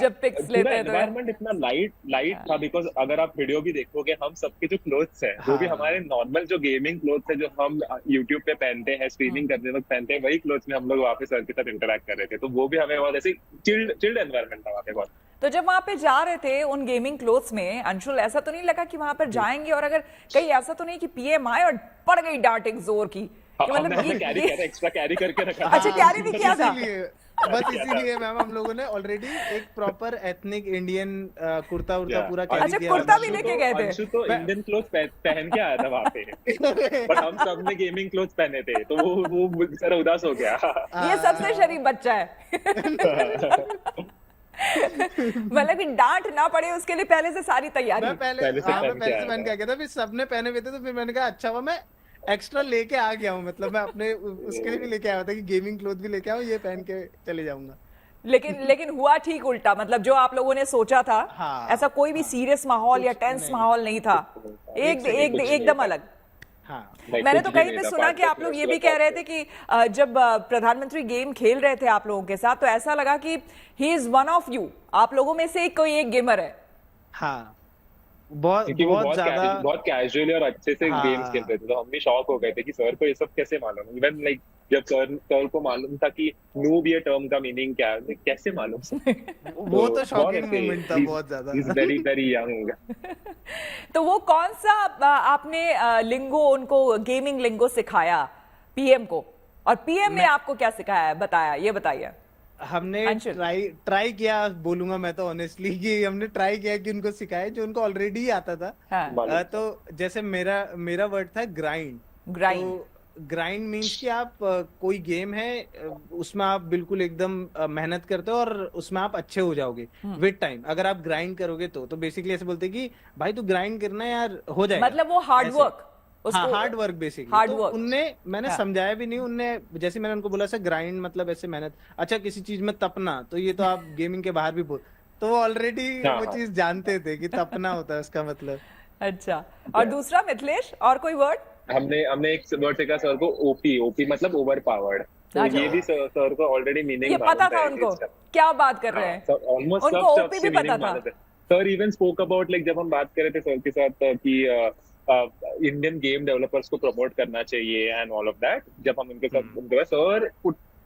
जब पिक्स लेते हैं तो एनवायरनमेंट इतना लाइट था, बिकॉज अगर आप वीडियो भी देखोगे, हम सबके जो क्लोथ्स है वो भी हमारे नॉर्मल जो गेमिंग क्लोथ्स है जो हम यूट्यूब पे पहनते हैं, स्ट्रीमिंग करते वक्त पहनते हैं, वही क्लोथ्स में हम लोग वहाँ पे सर के साथ इंटरेक्ट कर रहे थे। तो वो भी हमें बहुत ऐसे चिल्ड एनवायरनमेंट था वहाँ पे बहुत। तो जब वहां पे जा रहे थे उन गेमिंग क्लोथ्स में, अंशुल ऐसा तो नहीं लगा कि वहां पर जाएंगे और अगर कहीं ऐसा तो नहीं कि पीएम आए और पड़ गई डांट एक जोर की? मतलब एक्स्ट्रा कैरी करके रखा। अच्छा, कैरी भी किया था? बस इसीलिए मैम हम लोगों ने ऑलरेडी एक प्रॉपर एथनिक इंडियन कुर्ता उर्ता Yeah. पूरा और अच्छा, कैरी किया कुर्ता हुआ भी था। लेके गए थे? अंशु तो इंडियन क्लोथ पहन के आया था वहां पे, बट हम सब ने गेमिंग क्लोथ पहने थे, तो वो बेचारा उदास हो गया। ये सबसे शरीफ बच्चा है। मतलब कि डांट ना पड़े उसके लिए पहले से सारी तैयारी। मैं पहले पहले से हाँ, मैं पहन के पहले आया से पहन के आ गया था, फिर सबने पहने हुए थे तो फिर मैंने कहा अच्छा हुआ मैं एक्स्ट्रा लेके आ गया हूँ, मतलब मैं अपने उसके लिए भी लेके आया था कि गेमिंग क्लोथ भी लेके आऊँ, ये पहन के चले जाऊंगा। लेकिन हुआ ठीक उल्टा, मतलब जो आप लोगों ने सोचा था हाँ, ऐसा कोई भी सीरियस माहौल या कुछ टेंस नहीं। माहौल नहीं था, एकदम अलग। हाँ Like, मैंने कुछ तो भी कहीं नहीं पे था, सुना कि आप लोग ये भी कह रहे थे कि जब प्रधानमंत्री गेम खेल रहे थे आप लोगों के साथ, तो ऐसा लगा कि he is one of you, आप लोगों में से कोई एक गेमर है। हाँ, बहुत क्योंकि वो बहुत ज्यादा बहुत कैजुअली और अच्छे से हाँ। गेम्स खेल रहे थे, तो हम भी शॉक हो गए थे कि सर को ये सब कैसे मालूम। इवन लाइक जब सर को मालूम था कि नूब ये टर्म का मीनिंग क्या है, कैसे मालूम? वो तो शॉकिंग मोमेंट था बहुत ज्यादा। Is very very young. तो वो कौन सा आपने लिंगो उनको गेमिंग लिंगो सिखाया पीएम को, और पीएम ने आपको क्या सिखाया बताया, ये बताइए। हमने अंशुल। ट्राई किया, बोलूंगा मैं तो ऑनेस्टली कि हमने ट्राई किया कि उनको सिखाए जो उनको ऑलरेडी आता था। हाँ, तो जैसे मेरा वर्ड था ग्राइंड। ग्राइंड। तो ग्राइंड मीन्स कि आप कोई गेम है उसमें आप बिल्कुल एकदम मेहनत करते हो और उसमें आप अच्छे हो जाओगे विद टाइम, अगर आप ग्राइंड करोगे तो बेसिकली ऐसे बोलते हैं कि भाई तू ग्राइंड करना यार, हो जाएगा। मतलब वो हार्ड ऐसे। वर्क, हाँ, हार्ड वर्क बेसिकली। हार्ड तो वर्क। उनने मैंने हाँ। समझाया भी नहीं, उनने जैसे मैंने उनको बोला सर ग्राइंड मतलब ऐसे मेहनत, अच्छा किसी चीज में तपना, तो ये तो आप गेमिंग के बाहर भी बोल, तो वो ऑलरेडी हाँ, वो हाँ। चीज जानते थे कि तपना होता है उसका मतलब। अच्छा, और दूसरा मिथिलेश, और कोई वर्ड? हमने एक वर्ड सीखा सर को, ओपी मतलब ओवर पावर्ड। तो अच्छा। ये भी सर को ऑलरेडी मीनिंग ये पता था उनको, क्या बात कर रहे हैं? ऑलमोस्ट उनको सब ओपी से भी पता मीनिंग था। Sir even spoke about like जब हम बात कर रहे थे सर के साथ कि इंडियन गेम डेवलपर्स को प्रमोट करना चाहिए एंड ऑल ऑफ दैट, जब हम उनके साथ उनके sir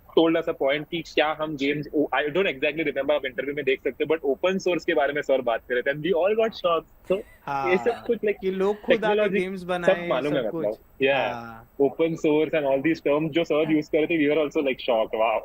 told us a point कि क्या हम games, I don't exactly remember, आप इंटरव्यू में देख सकते हो, बट ओपन सोर्स के बारे में सर बात कर रहे थे, and we all got shocked. So हाँ, ये सब कुछ लाइक कि लोग खुद आके टेक्नोलॉजी गेम्स सब बनाए मालूम है, सब मतलब कुछ। या हाँ। Open source and all these terms जो सर यूज कर रहे थे, we were also like shocked, wow.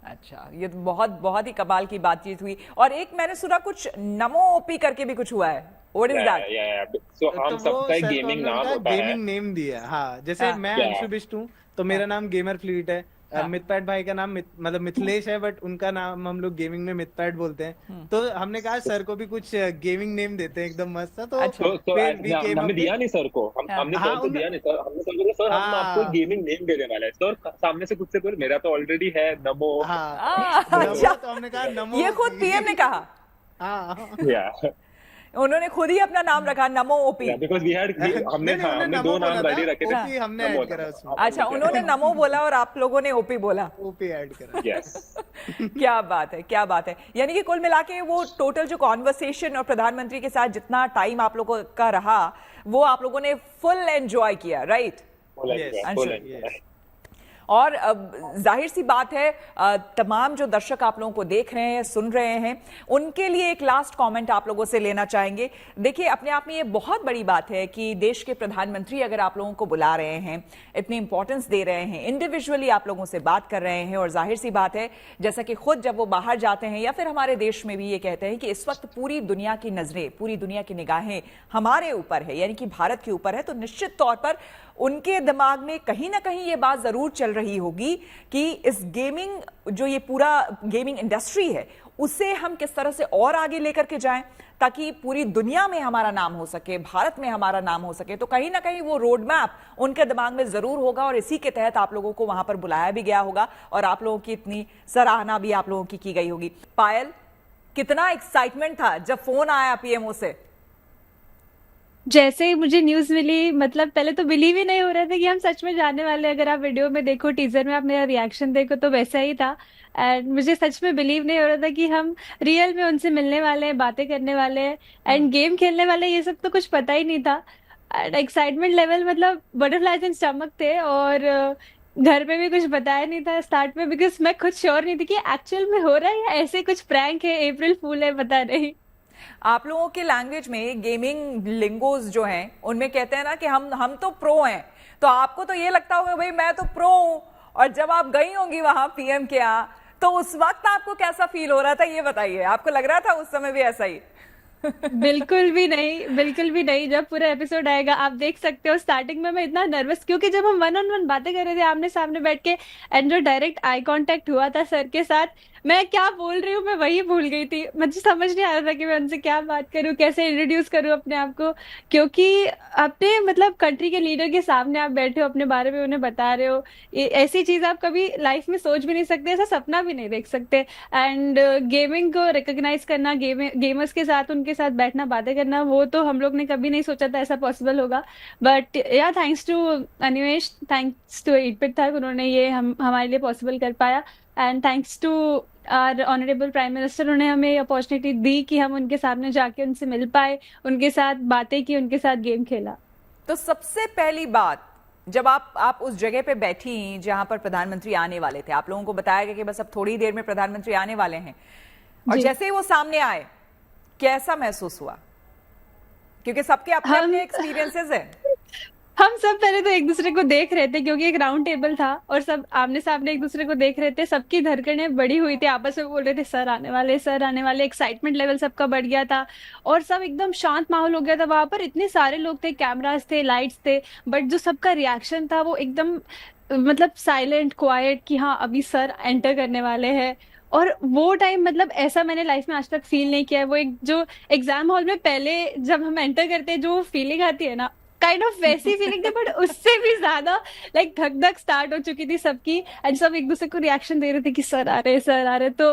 अच्छा, ये तो बहुत ही कमाल की बातचीत हुई। और एक मैंने सुना कुछ नमो ओपी करके भी कुछ हुआ है, what is that? Yeah. So तो हम वो सबका सर को गेमिंग हमने नाम उनका होता है। गेमिंग नेम दिया। हाँ, जैसे हाँ। मैं क्या? अंशु बिष्ट हूँ तो मेरा नाम गेमर फ्लीट है। हाँ। मिथपैट भाई का नाम मतलब मिथिलेश है, बट उनका नाम हम लोग गेमिंग में मिथपैट बोलते हैं। तो हमने कहा सर को भी कुछ गेमिंग नेम देते हैं एकदम मस्त सा, तो अच्छा। तो फिर we came हमने up दिया with- नहीं सर को, हाँ। हमने हाँ, सर को उनने- दिया नहीं सर, हमने सर को बोला सर हम हाँ। आपको गेमिंग नेम देने वाले हैं। सर सामने से खुद से बोले मेरा तो ऑलरेडी है नमो। हाँ, नमो, अच्छा। तो हमने कहा नमो। ये खुद पीएम ने कहा, हाँ, या उन्होंने खुद ही अपना नाम रखा नमो ओपी। बिकॉज़ वी हैड हमने नहीं, हमने उन्होंने दो नमो नाम बोला रेडी था, रखे थे। ओपी हमने नमो ऐड करा उसमें। अच्छा, उन्होंने नमो बोला और आप लोगों ने ओपी बोला। ओपी ऐड करा। यस। क्या बात है, क्या बात है। यानी कि कुल मिला के वो टोटल जो कॉन्वर्सेशन और प्रधानमंत्री के साथ जितना टाइम आप लोगों का रहा, वो आप लोगों ने फुल एंजॉय किया, राइट? Yes. और जाहिर सी बात है, तमाम जो दर्शक आप लोगों को देख रहे हैं, सुन रहे हैं, उनके लिए एक लास्ट कमेंट आप लोगों से लेना चाहेंगे। देखिए, अपने आप में ये बहुत बड़ी बात है कि देश के प्रधानमंत्री अगर आप लोगों को बुला रहे हैं, इतनी इंपॉर्टेंस दे रहे हैं, इंडिविजुअली आप लोगों से बात कर रहे हैं, और जाहिर सी बात है जैसा कि खुद जब वो बाहर जाते हैं या फिर हमारे देश में भी ये कहते हैं कि इस वक्त पूरी दुनिया की नजरें, पूरी दुनिया की निगाहें हमारे ऊपर है, यानी कि भारत के ऊपर है, तो निश्चित तौर पर उनके दिमाग में कहीं ना कहीं ये बात जरूर चल रही होगी कि इस गेमिंग, जो ये पूरा गेमिंग इंडस्ट्री है, उसे हम किस तरह से और आगे लेकर के जाएं ताकि पूरी दुनिया में हमारा नाम हो सके, भारत में हमारा नाम हो सके। तो कहीं ना कहीं वो रोड मैप उनके दिमाग में जरूर होगा, और इसी के तहत आप लोगों को वहां पर बुलाया भी गया होगा, और आप लोगों की इतनी सराहना भी आप लोगों की गई होगी। पायल, कितना एक्साइटमेंट था जब फोन आया पीएमओ से? जैसे ही मुझे न्यूज़ मिली, मतलब पहले तो बिलीव ही नहीं हो रहा था कि हम सच में जाने वाले हैं। अगर आप वीडियो में देखो, टीजर में आप मेरा रिएक्शन देखो, तो वैसा ही था। एंड मुझे सच में बिलीव नहीं हो रहा था कि हम रियल में उनसे मिलने वाले हैं, बातें करने वाले हैं एंड गेम खेलने वाले हैं। ये सब तो कुछ पता ही नहीं था। एंड एक्साइटमेंट लेवल, मतलब बटरफ्लाइज इन स्टमक थे। और घर पे भी कुछ बताया नहीं था स्टार्ट में, बिकॉज मैं खुद श्योर नहीं थी कि एक्चुअल में हो रहा है या ऐसे कुछ प्रैंक है, अप्रैल फूल है, पता नहीं। आप लोगों के लैंग्वेज में गेमिंग लिंगोज जो हैं, उनमें कहते हैं ना कि हम तो प्रो हैं, तो आपको तो ये लगता होगा भाई मैं तो प्रो हूं, और जब आप गई होंगी वहां पीएम के यहाँ, तो उस वक्त आपको कैसा फील हो रहा था, ये बताइए। आपको लग रहा था उस समय भी ऐसा ही? बिल्कुल भी नहीं, बिल्कुल भी नहीं। जब पूरा एपिसोड आएगा आप देख सकते हो, स्टार्टिंग में मैं इतना नर्वस, क्योंकि जब हम वन ऑन वन बातें कर रहे थे आमने सामने बैठ के, एंड जो डायरेक्ट आई कांटेक्ट हुआ था सर के साथ, मैं क्या बोल रही हूँ मैं वही भूल गई थी। मुझे समझ नहीं आ रहा था कि मैं उनसे क्या बात करूँ, कैसे इंट्रोड्यूस करूँ अपने आप को, क्योंकि अपने मतलब कंट्री के लीडर के सामने आप बैठे हो, अपने बारे में उन्हें बता रहे हो। ऐसी चीज आप कभी लाइफ में सोच भी नहीं सकते, ऐसा सपना भी नहीं देख सकते। एंड गेमिंग को रिकॉग्नाइज करना, गेमर्स के साथ उनके साथ बैठना, बातें करना, वो तो हम लोग ने कभी नहीं सोचा था ऐसा पॉसिबल होगा। But yeah thanks to Animesh, thanks to 8-Bit Thug, उन्होंने ये हमारे लिए पॉसिबल कर पाया। And thanks to our honourable prime minister, उन्होंने हमें अपॉर्चुनिटी दी कि हम उनके सामने जाके उनसे मिल पाए, उनके साथ बातें की, उनके साथ गेम खेला। तो सबसे पहली बात, जब आप उस जगह पे बैठी जहां पर प्रधानमंत्री आने वाले थे, आप लोगों को बताया गया कि बस अब थोड़ी देर में प्रधानमंत्री आने वाले हैं, और जैसे ही वो सामने आए, कैसा महसूस हुआ? क्योंकि सबके अपने अपने एक्सपीरियंसेस हैं। हम सब पहले तो एक दूसरे को देख रहे थे, क्योंकि एक राउंड टेबल था और सब आमने सामने एक दूसरे को देख रहे थे। सबकी धड़कनें बढ़ी हुई थी, आपस में बोल रहे थे सर आने वाले, सर आने वाले। एक्साइटमेंट लेवल सबका बढ़ गया था और सब एकदम शांत माहौल हो गया था। वहां पर इतने सारे लोग थे, कैमरास थे, लाइट्स थे, बट जो सबका रिएक्शन था वो एकदम मतलब साइलेंट, क्वाइट, कि हाँ अभी सर एंटर करने वाले हैं। और वो टाइम मतलब ऐसा मैंने लाइफ में आज तक फील नहीं किया है। वो एक जो एग्जाम हॉल में पहले जब हम एंटर करते हैं जो फीलिंग आती है ना, काइंड ऑफ वैसी फीलिंग थी, बट उससे भी ज्यादा लाइक धक धक स्टार्ट हो चुकी थी सबकी। एंड सब एक दूसरे को रिएक्शन दे रहे थे कि सर आ रहे, सर आ रहे। तो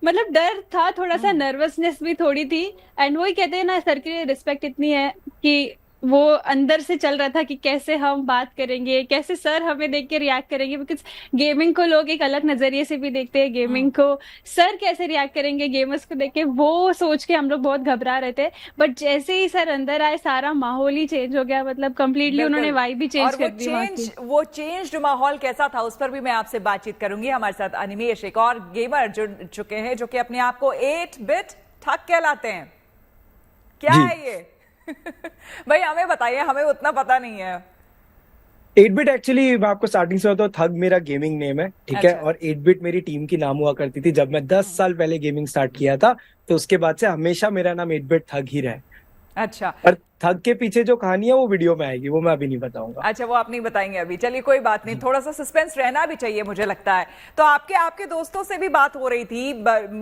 मतलब डर था थोड़ा सा, नर्वसनेस भी थोड़ी थी। एंड वही कहते हैं ना, सर के लिए रिस्पेक्ट इतनी है कि वो अंदर से चल रहा था कि कैसे हम बात करेंगे, कैसे सर हमें देख के रिएक्ट करेंगे, बिकॉज गेमिंग को लोग एक अलग नजरिए से भी देखते हैं। गेमिंग को सर कैसे रिएक्ट करेंगे गेमर्स को देख के, वो सोच के हम लोग बहुत घबरा रहे थे। बट जैसे ही सर अंदर आए, सारा माहौल ही चेंज हो गया। मतलब कंप्लीटली उन्होंने वाइब भी चेंज कर दी वहां की। वो चेंज माहौल कैसा था, उस पर भी मैं आपसे बातचीत करूंगी। हमारे साथ अनिमेश, एक और गेमर जुड़ चुके हैं जो कि अपने आप को 8-Bit Thug कहलाते हैं। क्या है ये? भाई हमें बताइए, हमें उतना पता नहीं है। 8-Bit एक्चुअली मैं आपको स्टार्टिंग से बताऊं, थग मेरा गेमिंग नेम है, ठीक है। और 8-Bit मेरी टीम की नाम हुआ करती थी। जब मैं 10 साल पहले गेमिंग स्टार्ट किया था, तो उसके बाद से हमेशा मेरा नाम 8-Bit Thug ही रहा है। अच्छा, पर थग के पीछे जो कहानी है वो वीडियो में आएगी, वो मैं अभी नहीं बताऊंगा। अच्छा, वो आप नहीं बताएंगे अभी। चलिए कोई बात नहीं, थोड़ा सा सस्पेंस रहना भी चाहिए मुझे लगता है। तो आपके दोस्तों से भी बात हो रही थी,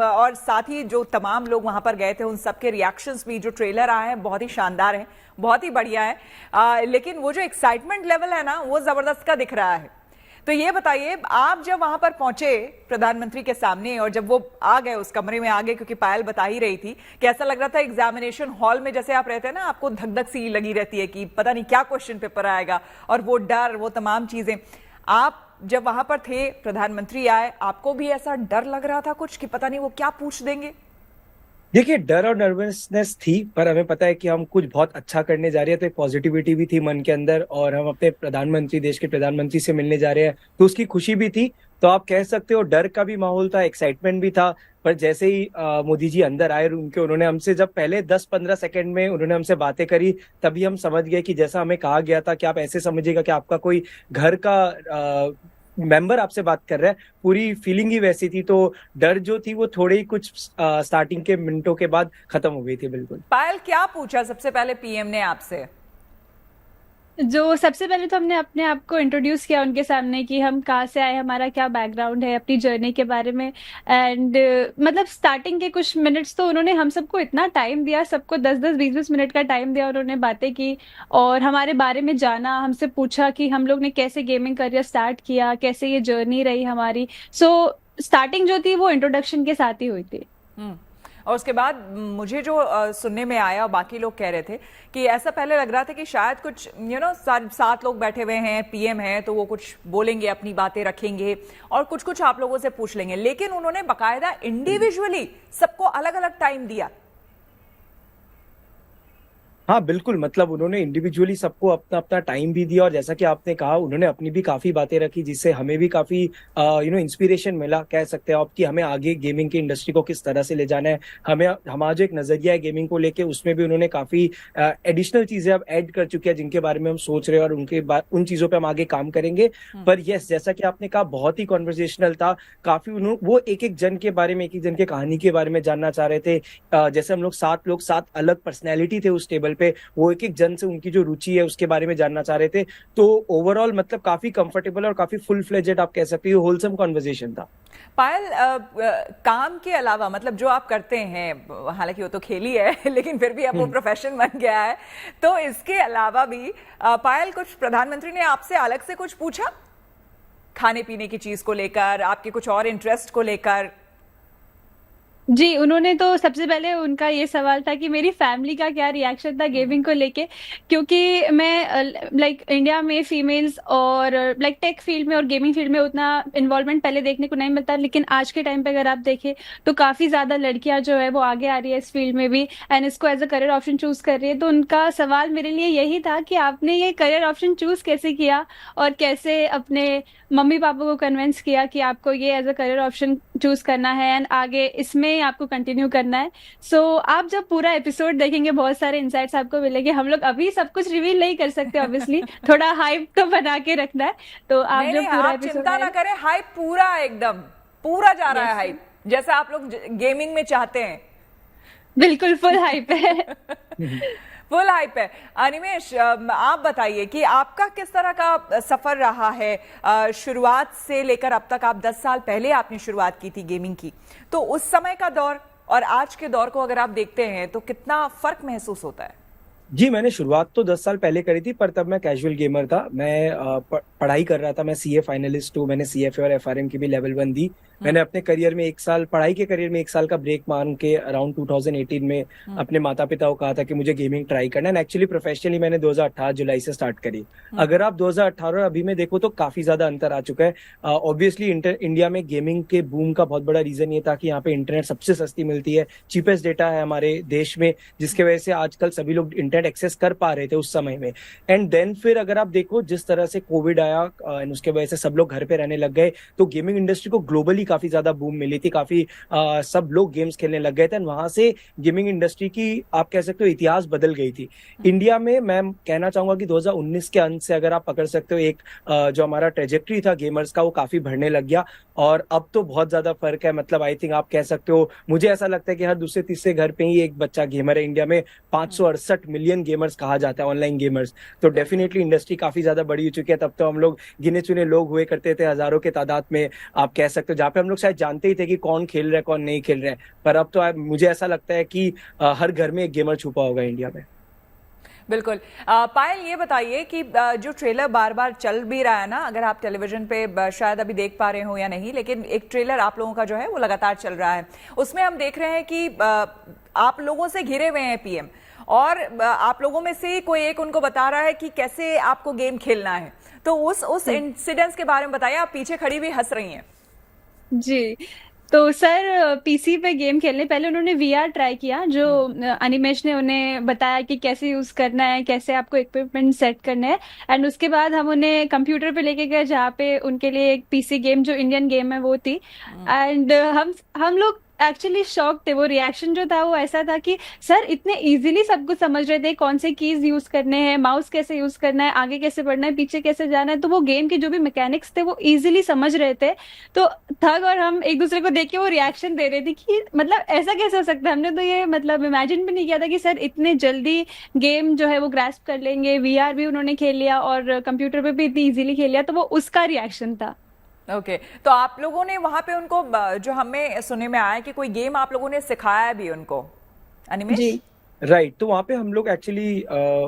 और साथ ही जो तमाम लोग वहां पर गए थे उन सबके रिएक्शंस भी, जो ट्रेलर आए हैं बहुत ही शानदार है, बहुत ही बढ़िया है। लेकिन वो जो एक्साइटमेंट लेवल है ना, वो जबरदस्त का दिख रहा है। तो ये बताइए, आप जब वहां पर पहुंचे प्रधानमंत्री के सामने, और जब वो आ गए उस कमरे में आ गए, क्योंकि पायल बता ही रही थी, कैसा लग रहा था? एग्जामिनेशन हॉल में जैसे आप रहते हैं ना, आपको धक धक सी लगी रहती है कि पता नहीं क्या क्वेश्चन पेपर आएगा, और वो डर, वो तमाम चीजें। आप जब वहां पर थे, प्रधानमंत्री आए, आपको भी ऐसा डर लग रहा था कुछ कि पता नहीं वो क्या पूछ देंगे? देखिए, डर और नर्वसनेस थी, पर हमें पता है कि हम कुछ बहुत अच्छा करने जा रहे हैं, तो एक पॉजिटिविटी भी थी मन के अंदर, और हम अपने प्रधानमंत्री, देश के प्रधानमंत्री से मिलने जा रहे हैं, तो उसकी खुशी भी थी। तो आप कह सकते हो डर का भी माहौल था, एक्साइटमेंट भी था। पर जैसे ही मोदी जी अंदर आए रूम के, उन्होंने हमसे जब पहले 10-15 सेकंड में उन्होंने हमसे बातें करी, तभी हम समझ गए कि जैसा हमें कहा गया था कि आप ऐसे समझिएगा कि आपका कोई घर का मेंबर आपसे बात कर रहा है, पूरी फीलिंग ही वैसी थी। तो डर जो थी वो थोड़े ही कुछ स्टार्टिंग के मिनटों के बाद खत्म हो गई थी। बिल्कुल। पायल, क्या पूछा सबसे पहले पीएम ने आपसे? जो सबसे पहले तो हमने अपने आप को इंट्रोड्यूस किया उनके सामने कि हम कहाँ से आए, हमारा क्या बैकग्राउंड है, अपनी जर्नी के बारे में। एंड मतलब स्टार्टिंग के कुछ मिनट्स तो उन्होंने हम सबको इतना टाइम दिया, सबको 10-10, 20-20 मिनट का टाइम दिया, उन्होंने बातें की और हमारे बारे में जाना, हमसे पूछा कि हम लोग ने कैसे गेमिंग करियर स्टार्ट किया, कैसे ये जर्नी रही हमारी। सो स्टार्टिंग जो थी वो इंट्रोडक्शन के साथ ही हुई थी। और उसके बाद मुझे जो सुनने में आया, और बाकी लोग कह रहे थे कि ऐसा पहले लग रहा था कि शायद कुछ 7 लोग बैठे हुए हैं, पीएम हैं, तो वो कुछ बोलेंगे, अपनी बातें रखेंगे और कुछ कुछ आप लोगों से पूछ लेंगे। लेकिन उन्होंने बाकायदा इंडिविजुअली सबको अलग अलग टाइम दिया। हाँ बिल्कुल, मतलब उन्होंने इंडिविजुअली सबको अपना अपना टाइम भी दिया और जैसा कि आपने कहा उन्होंने अपनी भी काफी बातें रखी जिससे हमें भी काफी इंस्पिरेशन मिला कह सकते हैं आप कि हमें आगे गेमिंग की इंडस्ट्री को किस तरह से ले जाना है। हमें हमारा जो एक नजरिया है गेमिंग को लेके उसमें भी उन्होंने काफी एडिशनल चीजें अब ऐड कर चुकी है जिनके बारे में हम सोच रहे हैं और उनके उन चीजों पे हम आगे काम करेंगे। पर यस, जैसा कि आपने कहा बहुत ही कॉन्वर्सेशनल था, काफी वो एक एक जन के बारे में, एक एक जन के कहानी के बारे में जानना चाह रहे थे। जैसे हम लोग सात अलग पर्सनैलिटी थे उस टेबल पे, वो एक एक जन से उनकी जो रुचि है उसके बारे में जानना चाह रहे थे। तो ओवरऑल मतलब काफी कंफर्टेबल और काफी फुल फ्लेजेड आप कह सकते हो होलसम कॉन्वर्सेशन था। पायल, काम के अलावा मतलब जो आप करते हैं, हालांकि वो तो खेल ही है लेकिन फिर भी अब वो प्रोफेशन बन गया है, तो इसके अलावा भी पायल कुछ प्रधानमंत्री ने आपसे अलग से कुछ पूछा खाने पीने की चीज को लेकर, आपके कुछ और इंटरेस्ट को लेकर? जी, उन्होंने तो सबसे पहले उनका ये सवाल था कि मेरी फैमिली का क्या रिएक्शन था गेमिंग को लेके, क्योंकि मैं लाइक इंडिया में फीमेल्स और लाइक टेक फील्ड में और गेमिंग फील्ड में उतना इन्वॉल्वमेंट पहले देखने को नहीं मिलता, लेकिन आज के टाइम पे अगर आप देखें तो काफी ज्यादा लड़कियां जो है वो आगे आ रही है इस फील्ड में भी एंड इसको as a career option choose कर रही है। तो उनका सवाल मेरे लिए यही था कि आपने ये करियर ऑप्शन चूज कैसे किया और कैसे अपने मम्मी पापा को कन्विंस किया कि आपको ये as a career option choose करना है एंड आगे इसमें आपको कंटिन्यू करना है। सो आप जब पूरा एपिसोड देखेंगे बहुत सारे इंसाइट्स आपको मिलेंगे। हम लोग अभी सब कुछ रिवील नहीं कर सकते ऑब्वियसली, थोड़ा हाइप तो बना के रखना है। तो आप नहीं, जब नहीं, पूरा आप एपिसोड चिंता ना करें, हाइप पूरा एकदम पूरा जा रहा है, Yes. हाइप जैसा आप लोग गेमिंग में चाहते हैं। बिल्कुल फुल हाइप है। फुल हाइप है। अनिमेश, आप बताइए कि आपका किस तरह का सफर रहा है शुरुआत से लेकर अब तक? आप 10 साल पहले आपने शुरुआत की थी गेमिंग की, तो उस समय का दौर और आज के दौर को अगर आप देखते हैं तो कितना फर्क महसूस होता है? जी, मैंने शुरुआत तो 10 साल पहले करी थी, पर तब मैं कैजुअल गेमर था। मैं पढ़ाई कर रहा था, मैं सीए फाइनलिस्ट हूँ, मैंने सीएफए और एफआरएम की भी लेवल 1 दी। मैंने अपने करियर में पढ़ाई के करियर में 1 साल का ब्रेक मान के अराउंड 2018 में अपने माता पिता को कहा था कि मुझे गेमिंग ट्राई करना है। एक्चुअली प्रोफेशनली मैंने 2018 जुलाई से स्टार्ट करी। अगर आप 2018 और अभी में देखो तो काफी ज्यादा अंतर आ चुका है। ऑब्वियसली इंडिया में गेमिंग के बूम का बहुत बड़ा रीजन ये था कि यहाँ पे इंटरनेट सबसे सस्ती मिलती है, चीपेस्ट डेटा है हमारे देश में, जिसके वजह से आजकल सभी लोग इंटरनेट एक्सेस कर पा रहे थे उस समय में। एंड देन फिर अगर आप देखो जिस तरह से कोविड आया एंड उसके वजह से सब लोग घर पे रहने लग गए, तो गेमिंग इंडस्ट्री को ग्लोबली काफी ज्यादा बूम मिली थी, काफी सब लोग गेम्स खेलने लग गए थे। वहां से गेमिंग इंडस्ट्री की आप कह सकते हो इतिहास बदल गई थी। इंडिया में मैं कहना चाहूंगा कि 2019 के अंत से अगर आप पकड़ सकते हो एक जो हमारा ट्रेजेक्ट्री था गेमर्स का वो काफी बढ़ने लग गया और अब तो बहुत ज्यादा फर्क है। मतलब आई थिंक आप कह सकते हो, मुझे ऐसा लगता है कि हर दूसरे तीसरे घर पे ही एक बच्चा गेमर है। इंडिया में 568 मिलियन गेमर्स कहा जाता है, ऑनलाइन गेमर्स। तो डेफिनेटली इंडस्ट्री काफी ज्यादा बड़ी हो चुकी है। तब तो हम लोग गिने चुने लोग हुए करते थे हजारों के तादाद में, आप कह सकते हो, जहाँ पे हम लोग शायद जानते ही थे कि कौन खेल रहा है कौन नहीं खेल रहा है। पर अब तो मुझे ऐसा लगता है कि हर घर में एक गेमर छुपा होगा इंडिया में। बिल्कुल। पायल, ये बताइए कि जो ट्रेलर बार बार चल भी रहा है ना, अगर आप टेलीविजन पे शायद अभी देख पा रहे हो या नहीं, लेकिन एक ट्रेलर आप लोगों का जो है वो लगातार चल रहा है। उसमें हम देख रहे हैं कि आप लोगों से घिरे हुए हैं पीएम, और आप लोगों में से कोई एक उनको बता रहा है कि कैसे आपको गेम खेलना है। तो उस इंसिडेंट्स के बारे में बताइए। आप पीछे खड़ी हुई हंस रही हैं। जी, तो सर पीसी पे गेम खेलने पहले उन्होंने वीआर ट्राई किया, जो अनिमेश ने उन्हें बताया कि कैसे यूज करना है, कैसे आपको इक्विपमेंट सेट करना है। एंड उसके बाद हम उन्हें कंप्यूटर पे लेके गए जहाँ पे उनके लिए एक पीसी गेम जो इंडियन गेम है वो थी। एंड हम लोग एक्चुअली शॉक थे। वो रिएक्शन जो था वो ऐसा था कि सर इतने इजीली सब कुछ समझ रहे थे, कौन से कीज यूज करने हैं, माउस कैसे यूज करना है, आगे कैसे बढ़ना है, पीछे कैसे जाना है। तो वो गेम के जो भी मैकेनिक्स थे वो इजीली समझ रहे थे। तो थग और हम एक दूसरे को देख के वो रिएक्शन दे रहे थे कि मतलब ऐसा कैसे हो सकता है। हमने तो ये मतलब इमेजिन भी नहीं किया था कि सर इतने जल्दी गेम जो है वो ग्रास्प कर लेंगे। वीआर भी उन्होंने खेल लिया और कंप्यूटर पे भी इतनी इजीली खेल लिया। तो वो उसका रिएक्शन था। ओके, तो आप लोगों ने वहां पे उनको, जो हमें सुनने में आया कि कोई गेम आप लोगों ने सिखाया भी उनको, अनिमेश? जी, राइट। तो वहाँ पे हम लोग एक्चुअली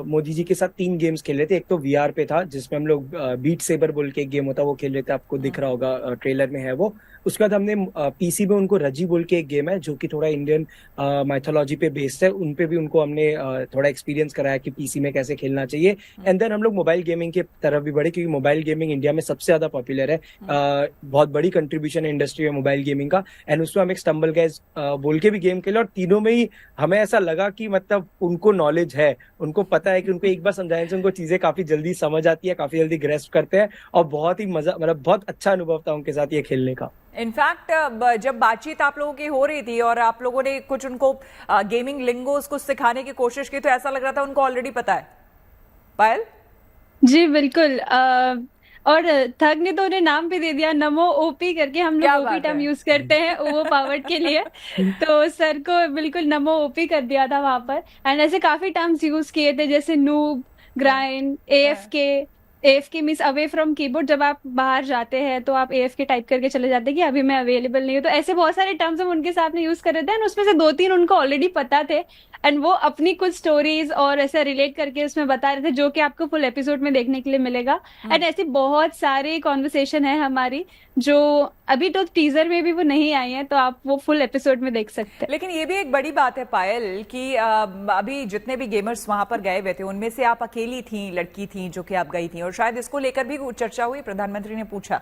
मोदी जी के साथ 3 गेम्स खेल रहे थे। एक तो वीआर पे था जिसमें हम लोग बीट सेबर बोल के एक गेम होता है वो खेल रहे थे, आपको दिख रहा होगा ट्रेलर में है वो। उसके बाद हमने पीसी में उनको रजी बोल के एक गेम है जो कि थोड़ा इंडियन माइथोलॉजी पे बेस्ड है, उन पे भी उनको हमने थोड़ा एक्सपीरियंस कराया कि पीसी में कैसे खेलना चाहिए। एंड देन हम लोग मोबाइल गेमिंग की तरफ भी बढ़े, क्योंकि मोबाइल गेमिंग इंडिया में सबसे ज्यादा पॉपुलर है। बहुत बड़ी कंट्रीब्यूशन है इंडस्ट्री में मोबाइल गेमिंग का। एंड उसमें हम एक स्टम्बल गाइज बोल के भी गेम खेले और तीनों में ही हमें ऐसा लगा कि मतलब मतलब उनको नॉलेज है, उनको पता है कि उनको एक बार समझाने से उनको चीजें काफी जल्दी समझ आती है, काफी जल्दी ग्रेस्प करते हैं, और बहुत ही मजा, मतलब बहुत अच्छा अनुभव था उनके साथ ये खेलने का। इनफैक्ट जब बातचीत आप लोगों की हो रही थी और आप लोगों ने कुछ उनको गेमिंग लिंगोस कुछ सिखाने की कोशिश की, तो ऐसा लग रहा था उनको ऑलरेडी पता है। पायल? जी बिल्कुल। और थग ने तो उन्हें नाम भी दे दिया, नमो ओपी करके। हम क्या लोग ओपी बात टर्म है। यूज करते हैं ओवर पावर्ड के लिए। तो सर को बिल्कुल नमो ओपी कर दिया था वहां पर। एंड ऐसे काफी टर्म्स यूज किए थे, जैसे noob, grind, AFK. AFK means away from keyboard. जब आप बाहर जाते हैं तो आप एएफके टाइप करके चले जाते हैं कि अभी मैं अवेलेबल नहीं हूँ। तो ऐसे बहुत सारे टर्म्स हम उनके सामने यूज कर रहे थे, एंड उसमें से 2-3 उनको ऑलरेडी पता थे। एंड वो अपनी कुछ स्टोरीज और ऐसे रिलेट करके उसमें बता रहे थे, जो कि आपको फुल एपिसोड में देखने के लिए मिलेगा। एंड ऐसी बहुत सारी कॉन्वर्सेशन है हमारी, जो अभी तो टीजर में भी वो नहीं आई है, तो आप वो फुल एपिसोड में देख सकते हैं। लेकिन ये भी एक बड़ी बात है पायल कि अभी जितने भी गेमर्स वहां पर गए हुए थे उनमें से आप अकेली थी, लड़की थी जो कि आप गई थी, और शायद इसको लेकर भी चर्चा हुई, प्रधानमंत्री ने पूछा।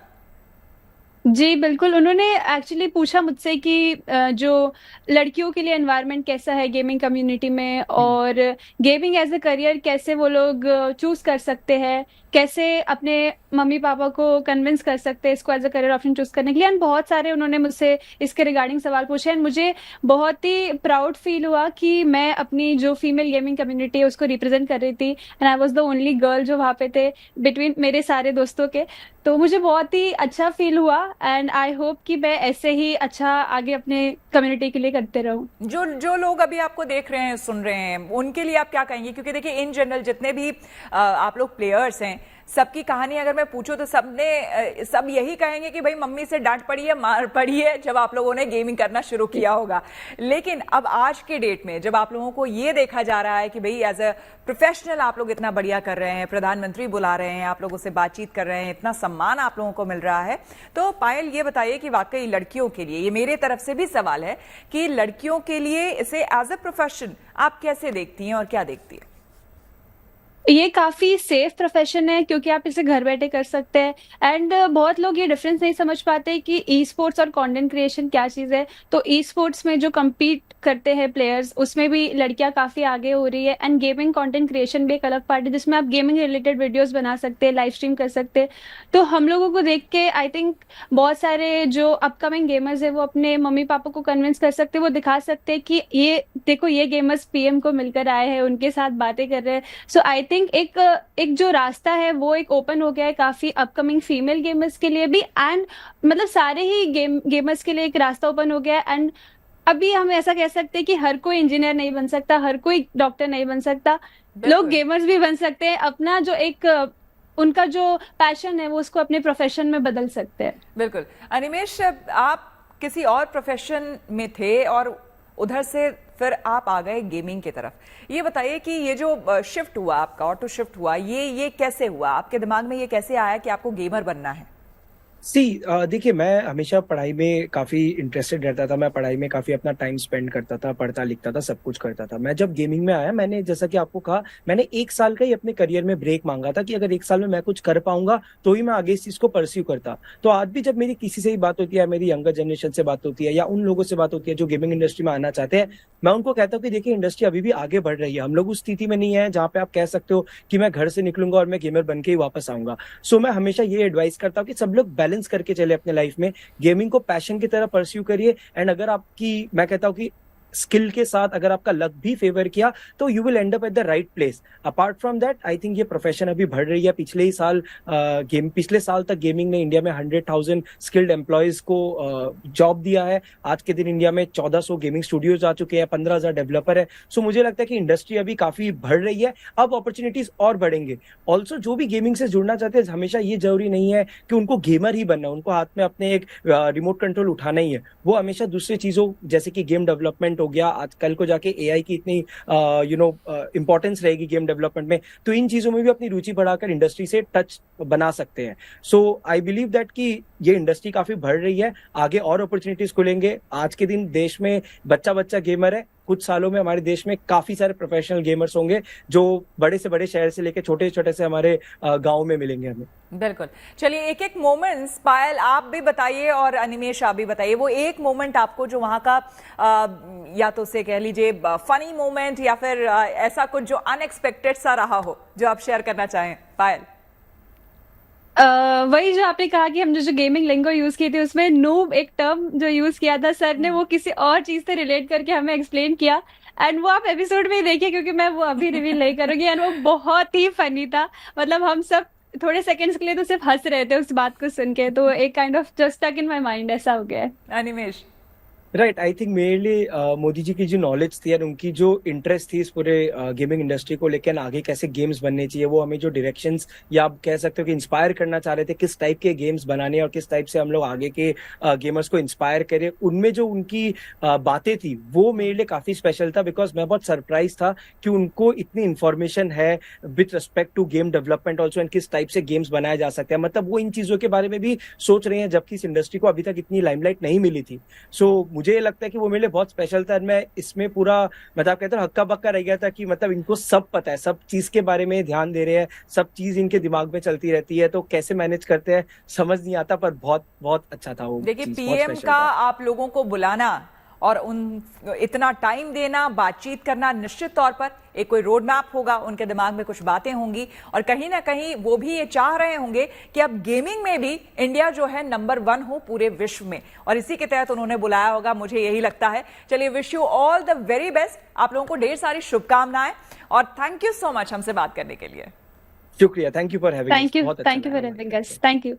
जी बिल्कुल। उन्होंने एक्चुअली पूछा मुझसे कि जो लड़कियों के लिए एनवायरनमेंट कैसा है गेमिंग कम्युनिटी में, और गेमिंग एज अ करियर कैसे वो लोग चूज कर सकते हैं, कैसे अपने मम्मी पापा को कन्विंस कर सकते हैं इसको as a career option choose करने के लिए। एंड बहुत सारे उन्होंने मुझसे इसके रिगार्डिंग सवाल पूछे। एंड मुझे बहुत ही प्राउड फील हुआ कि मैं अपनी जो फीमेल गेमिंग कम्युनिटी है उसको रिप्रेजेंट कर रही थी, and I was the only girl जो वहाँ पे थे बिटवीन मेरे सारे दोस्तों के। तो मुझे बहुत ही अच्छा फील हुआ, एंड आई होप कि मैं ऐसे ही अच्छा आगे अपने कम्युनिटी के लिए करते रहूं। जो जो लोग अभी आपको देख रहे हैं, सुन रहे हैं, उनके लिए आप क्या कहेंगे? क्योंकि देखिए इन जनरल जितने भी आप लोग प्लेयर्स हैं, सबकी कहानी अगर मैं पूछूं तो सब यही कहेंगे कि भाई मम्मी से डांट पड़ी है, मार पड़ी है जब आप लोगों ने गेमिंग करना शुरू किया होगा। लेकिन अब आज के डेट में जब आप लोगों को ये देखा जा रहा है कि भाई एज अ प्रोफेशनल आप लोग इतना बढ़िया कर रहे हैं, प्रधानमंत्री बुला रहे हैं, आप लोगों से बातचीत कर रहे हैं, इतना सम्मान आप लोगों को मिल रहा है, तो पायल ये बताइए कि वाकई लड़कियों के लिए, ये मेरे तरफ से भी सवाल है कि लड़कियों के लिए इसे एज अ प्रोफेशन आप कैसे देखती हैं और क्या देखती है? ये काफी सेफ प्रोफेशन है, क्योंकि आप इसे घर बैठे कर सकते हैं। एंड बहुत लोग ये डिफरेंस नहीं समझ पाते कि ई स्पोर्ट्स और कंटेंट क्रिएशन क्या चीज है। तो ई स्पोर्ट्स में जो compete करते हैं प्लेयर्स, उसमें भी लड़कियां काफी आगे हो रही है। एंड गेमिंग कंटेंट क्रिएशन भी एक अलग पार्ट है, जिसमें आप गेमिंग रिलेटेड वीडियोस बना सकते हैं, लाइव स्ट्रीम कर सकते हैं। तो हम लोगों को देख के आई थिंक बहुत सारे जो अपकमिंग गेमर्स है वो अपने मम्मी पापा को कन्विंस कर सकते हैं, वो दिखा सकते हैं कि ये देखो ये गेमर्स पीएम को मिलकर आए हैं, उनके साथ बातें कर रहे हैं। सो आई थिंक एक जो रास्ता है वो एक ओपन हो गया है काफी अपकमिंग फीमेल गेमर्स के लिए भी। एंड मतलब सारे ही गेमर्स के लिए एक रास्ता ओपन हो गया है। एंड अभी हम ऐसा कह सकते हैं कि हर कोई इंजीनियर नहीं बन सकता, हर कोई डॉक्टर नहीं बन सकता, लोग गेमर्स भी बन सकते हैं। अपना जो एक उनका जो पैशन है वो उसको अपने प्रोफेशन में बदल सकते हैं। बिल्कुल। अनिमेश, आप किसी और प्रोफेशन में थे और उधर से फिर आप आ गए गेमिंग की तरफ। ये बताइए कि ये जो शिफ्ट हुआ आपका, ऑटो शिफ्ट हुआ, ये कैसे हुआ? आपके दिमाग में ये कैसे आया कि आपको गेमर बनना है? देखिए, मैं हमेशा पढ़ाई में काफी इंटरेस्टेड रहता था। मैं पढ़ाई में काफी अपना टाइम स्पेंड करता था, पढ़ता लिखता था, सब कुछ करता था। मैं जब गेमिंग में आया, मैंने जैसा कि आपको कहा, मैंने 1 साल का ही अपने करियर में ब्रेक मांगा था कि अगर 1 साल में मैं कुछ कर पाऊंगा तो ही मैं आगे इस चीज को परस्यू करता। तो आज भी जब मेरी किसी से ही बात होती है, मेरी यंगर जनरेशन से बात होती है या उन लोगों से बात होती है जो गेमिंग इंडस्ट्री में आना चाहते हैं, मैं उनको कहता हूँ कि देखिए, इंडस्ट्री अभी भी आगे बढ़ रही है। हम लोग उस स्थिति में नहीं है जहाँ पे आप कह सकते हो कि मैं घर से निकलूंगा और मैं गेमर बन के ही वापस आऊंगा। सो मैं हमेशा ये एडवाइस करता हूँ कि सब लोग बैलेंस करके चले अपने लाइफ में, गेमिंग को पैशन की तरह परस्यू करिए। एंड अगर आपकी, मैं कहता हूँ कि स्किल के साथ अगर आपका लक भी फेवर किया तो you will and up at the right place. Apart from that, I think ये प्रोफेशन अभी बढ़ रही है। पिछले साल तक गेमिंग ने इंडिया में 100,000 स्किल्ड एम्प्लॉयज को जॉब दिया है। आज के दिन इंडिया में 1400 गेमिंग स्टूडियोज आ चुके हैं, 15,000 डेवलपर है। सो मुझे लगता है कि इंडस्ट्री अभी काफी बढ़ रही है, अब अपॉर्चुनिटीज और बढ़ेंगे। ऑल्सो जो भी गेमिंग से जुड़ना चाहते हैं, हमेशा ये जरूरी नहीं है कि उनको गेमर ही बनना, उनको हाथ में अपने एक रिमोट कंट्रोल उठाना ही है। वो हमेशा दूसरी चीजों जैसे कि गेम डेवलपमेंट हो गया, आजकल को जाके एआई की इतनी इंपॉर्टेंस रहेगी गेम डेवलपमेंट में, तो इन चीजों में भी अपनी रुचि बढ़ाकर इंडस्ट्री से टच बना सकते हैं। सो आई बिलीव दैट कि ये इंडस्ट्री काफी बढ़ रही है, आगे और अपॉर्चुनिटीज खुलेंगे। आज के दिन देश में बच्चा गेमर है, कुछ सालों में हमारे देश में काफी सारे प्रोफेशनल गेमर्स होंगे जो बड़े से बड़े शहर से लेकर छोटे छोटे से हमारे गाँव में मिलेंगे हमें। बिल्कुल। चलिए एक एक मोमेंट्स पायल आप भी बताइए और अनिमेश आप भी बताइए, वो एक मोमेंट आपको जो वहां का या तो उसे कह लीजिए फनी मोमेंट या फिर ऐसा कुछ जो अनएक्सपेक्टेड सा रहा हो जो आप शेयर करना चाहें। पायल वही जो आपने कहा कि हम जो गेमिंग लिंगो यूज किए थे उसमें नूब एक टर्म जो यूज किया था सर ने, वो किसी और चीज से रिलेट करके हमें एक्सप्लेन किया एंड वो आप एपिसोड में ही देखिए क्योंकि मैं वो अभी रिवील नहीं करूंगी एंड वो बहुत ही फनी था। मतलब हम सब थोड़े सेकंड्स के लिए तो सिर्फ हंस रहे थे उस बात को सुन के, तो एक kind of just stuck in my mind ऐसा हो गया है। Animesh right, I think mainly Modi ji की जो नॉलेज थी और उनकी जो इंटरेस्ट थी इस पूरे गेमिंग इंडस्ट्री को लेकर आगे कैसे गेम्स बनने चाहिए, वो हमें जो डायरेक्शंस या आप कह सकते हो कि इंस्पायर करना चाह रहे थे किस टाइप के गेम्स बनाने और किस टाइप से हम लोग आगे के गेमर्स को इंस्पायर करें, उनमें जो उनकी बातें थी वो मेरे लिए काफी स्पेशल था। बिकॉज मैं बहुत सरप्राइज था कि उनको इतनी इन्फॉर्मेशन है with respect to game development also and किस टाइप से गेम्स बनाए जा सकते हैं। मतलब वो इन चीजों के बारे में भी सोच रहे हैं जबकि इस इंडस्ट्री को अभी तक इतनी लाइमलाइट नहीं मिली थी। सो मुझे लगता है कि वो मेरे लिए बहुत स्पेशल था। मैं इसमें पूरा मतलब कहते हैं हक्का बक्का रह गया था कि मतलब इनको सब पता है, सब चीज के बारे में ध्यान दे रहे हैं, सब चीज इनके दिमाग में चलती रहती है, तो कैसे मैनेज करते हैं समझ नहीं आता, पर बहुत बहुत अच्छा था वो। देखिए पीएम का आप लोगों को बुलाना और उन इतना टाइम देना, बातचीत करना, निश्चित तौर पर एक कोई रोड मैप होगा, उनके दिमाग में कुछ बातें होंगी और कहीं ना कहीं वो भी ये चाह रहे होंगे कि अब गेमिंग में भी इंडिया जो है नंबर 1 हो पूरे विश्व में, और इसी के तहत उन्होंने बुलाया होगा, मुझे यही लगता है। चलिए wish you all the very best, आप लोगों को ढेर सारी शुभकामनाएं और थैंक यू सो मच हमसे बात करने के लिए। शुक्रिया, thank you for having us. Thank you for having us, thank you.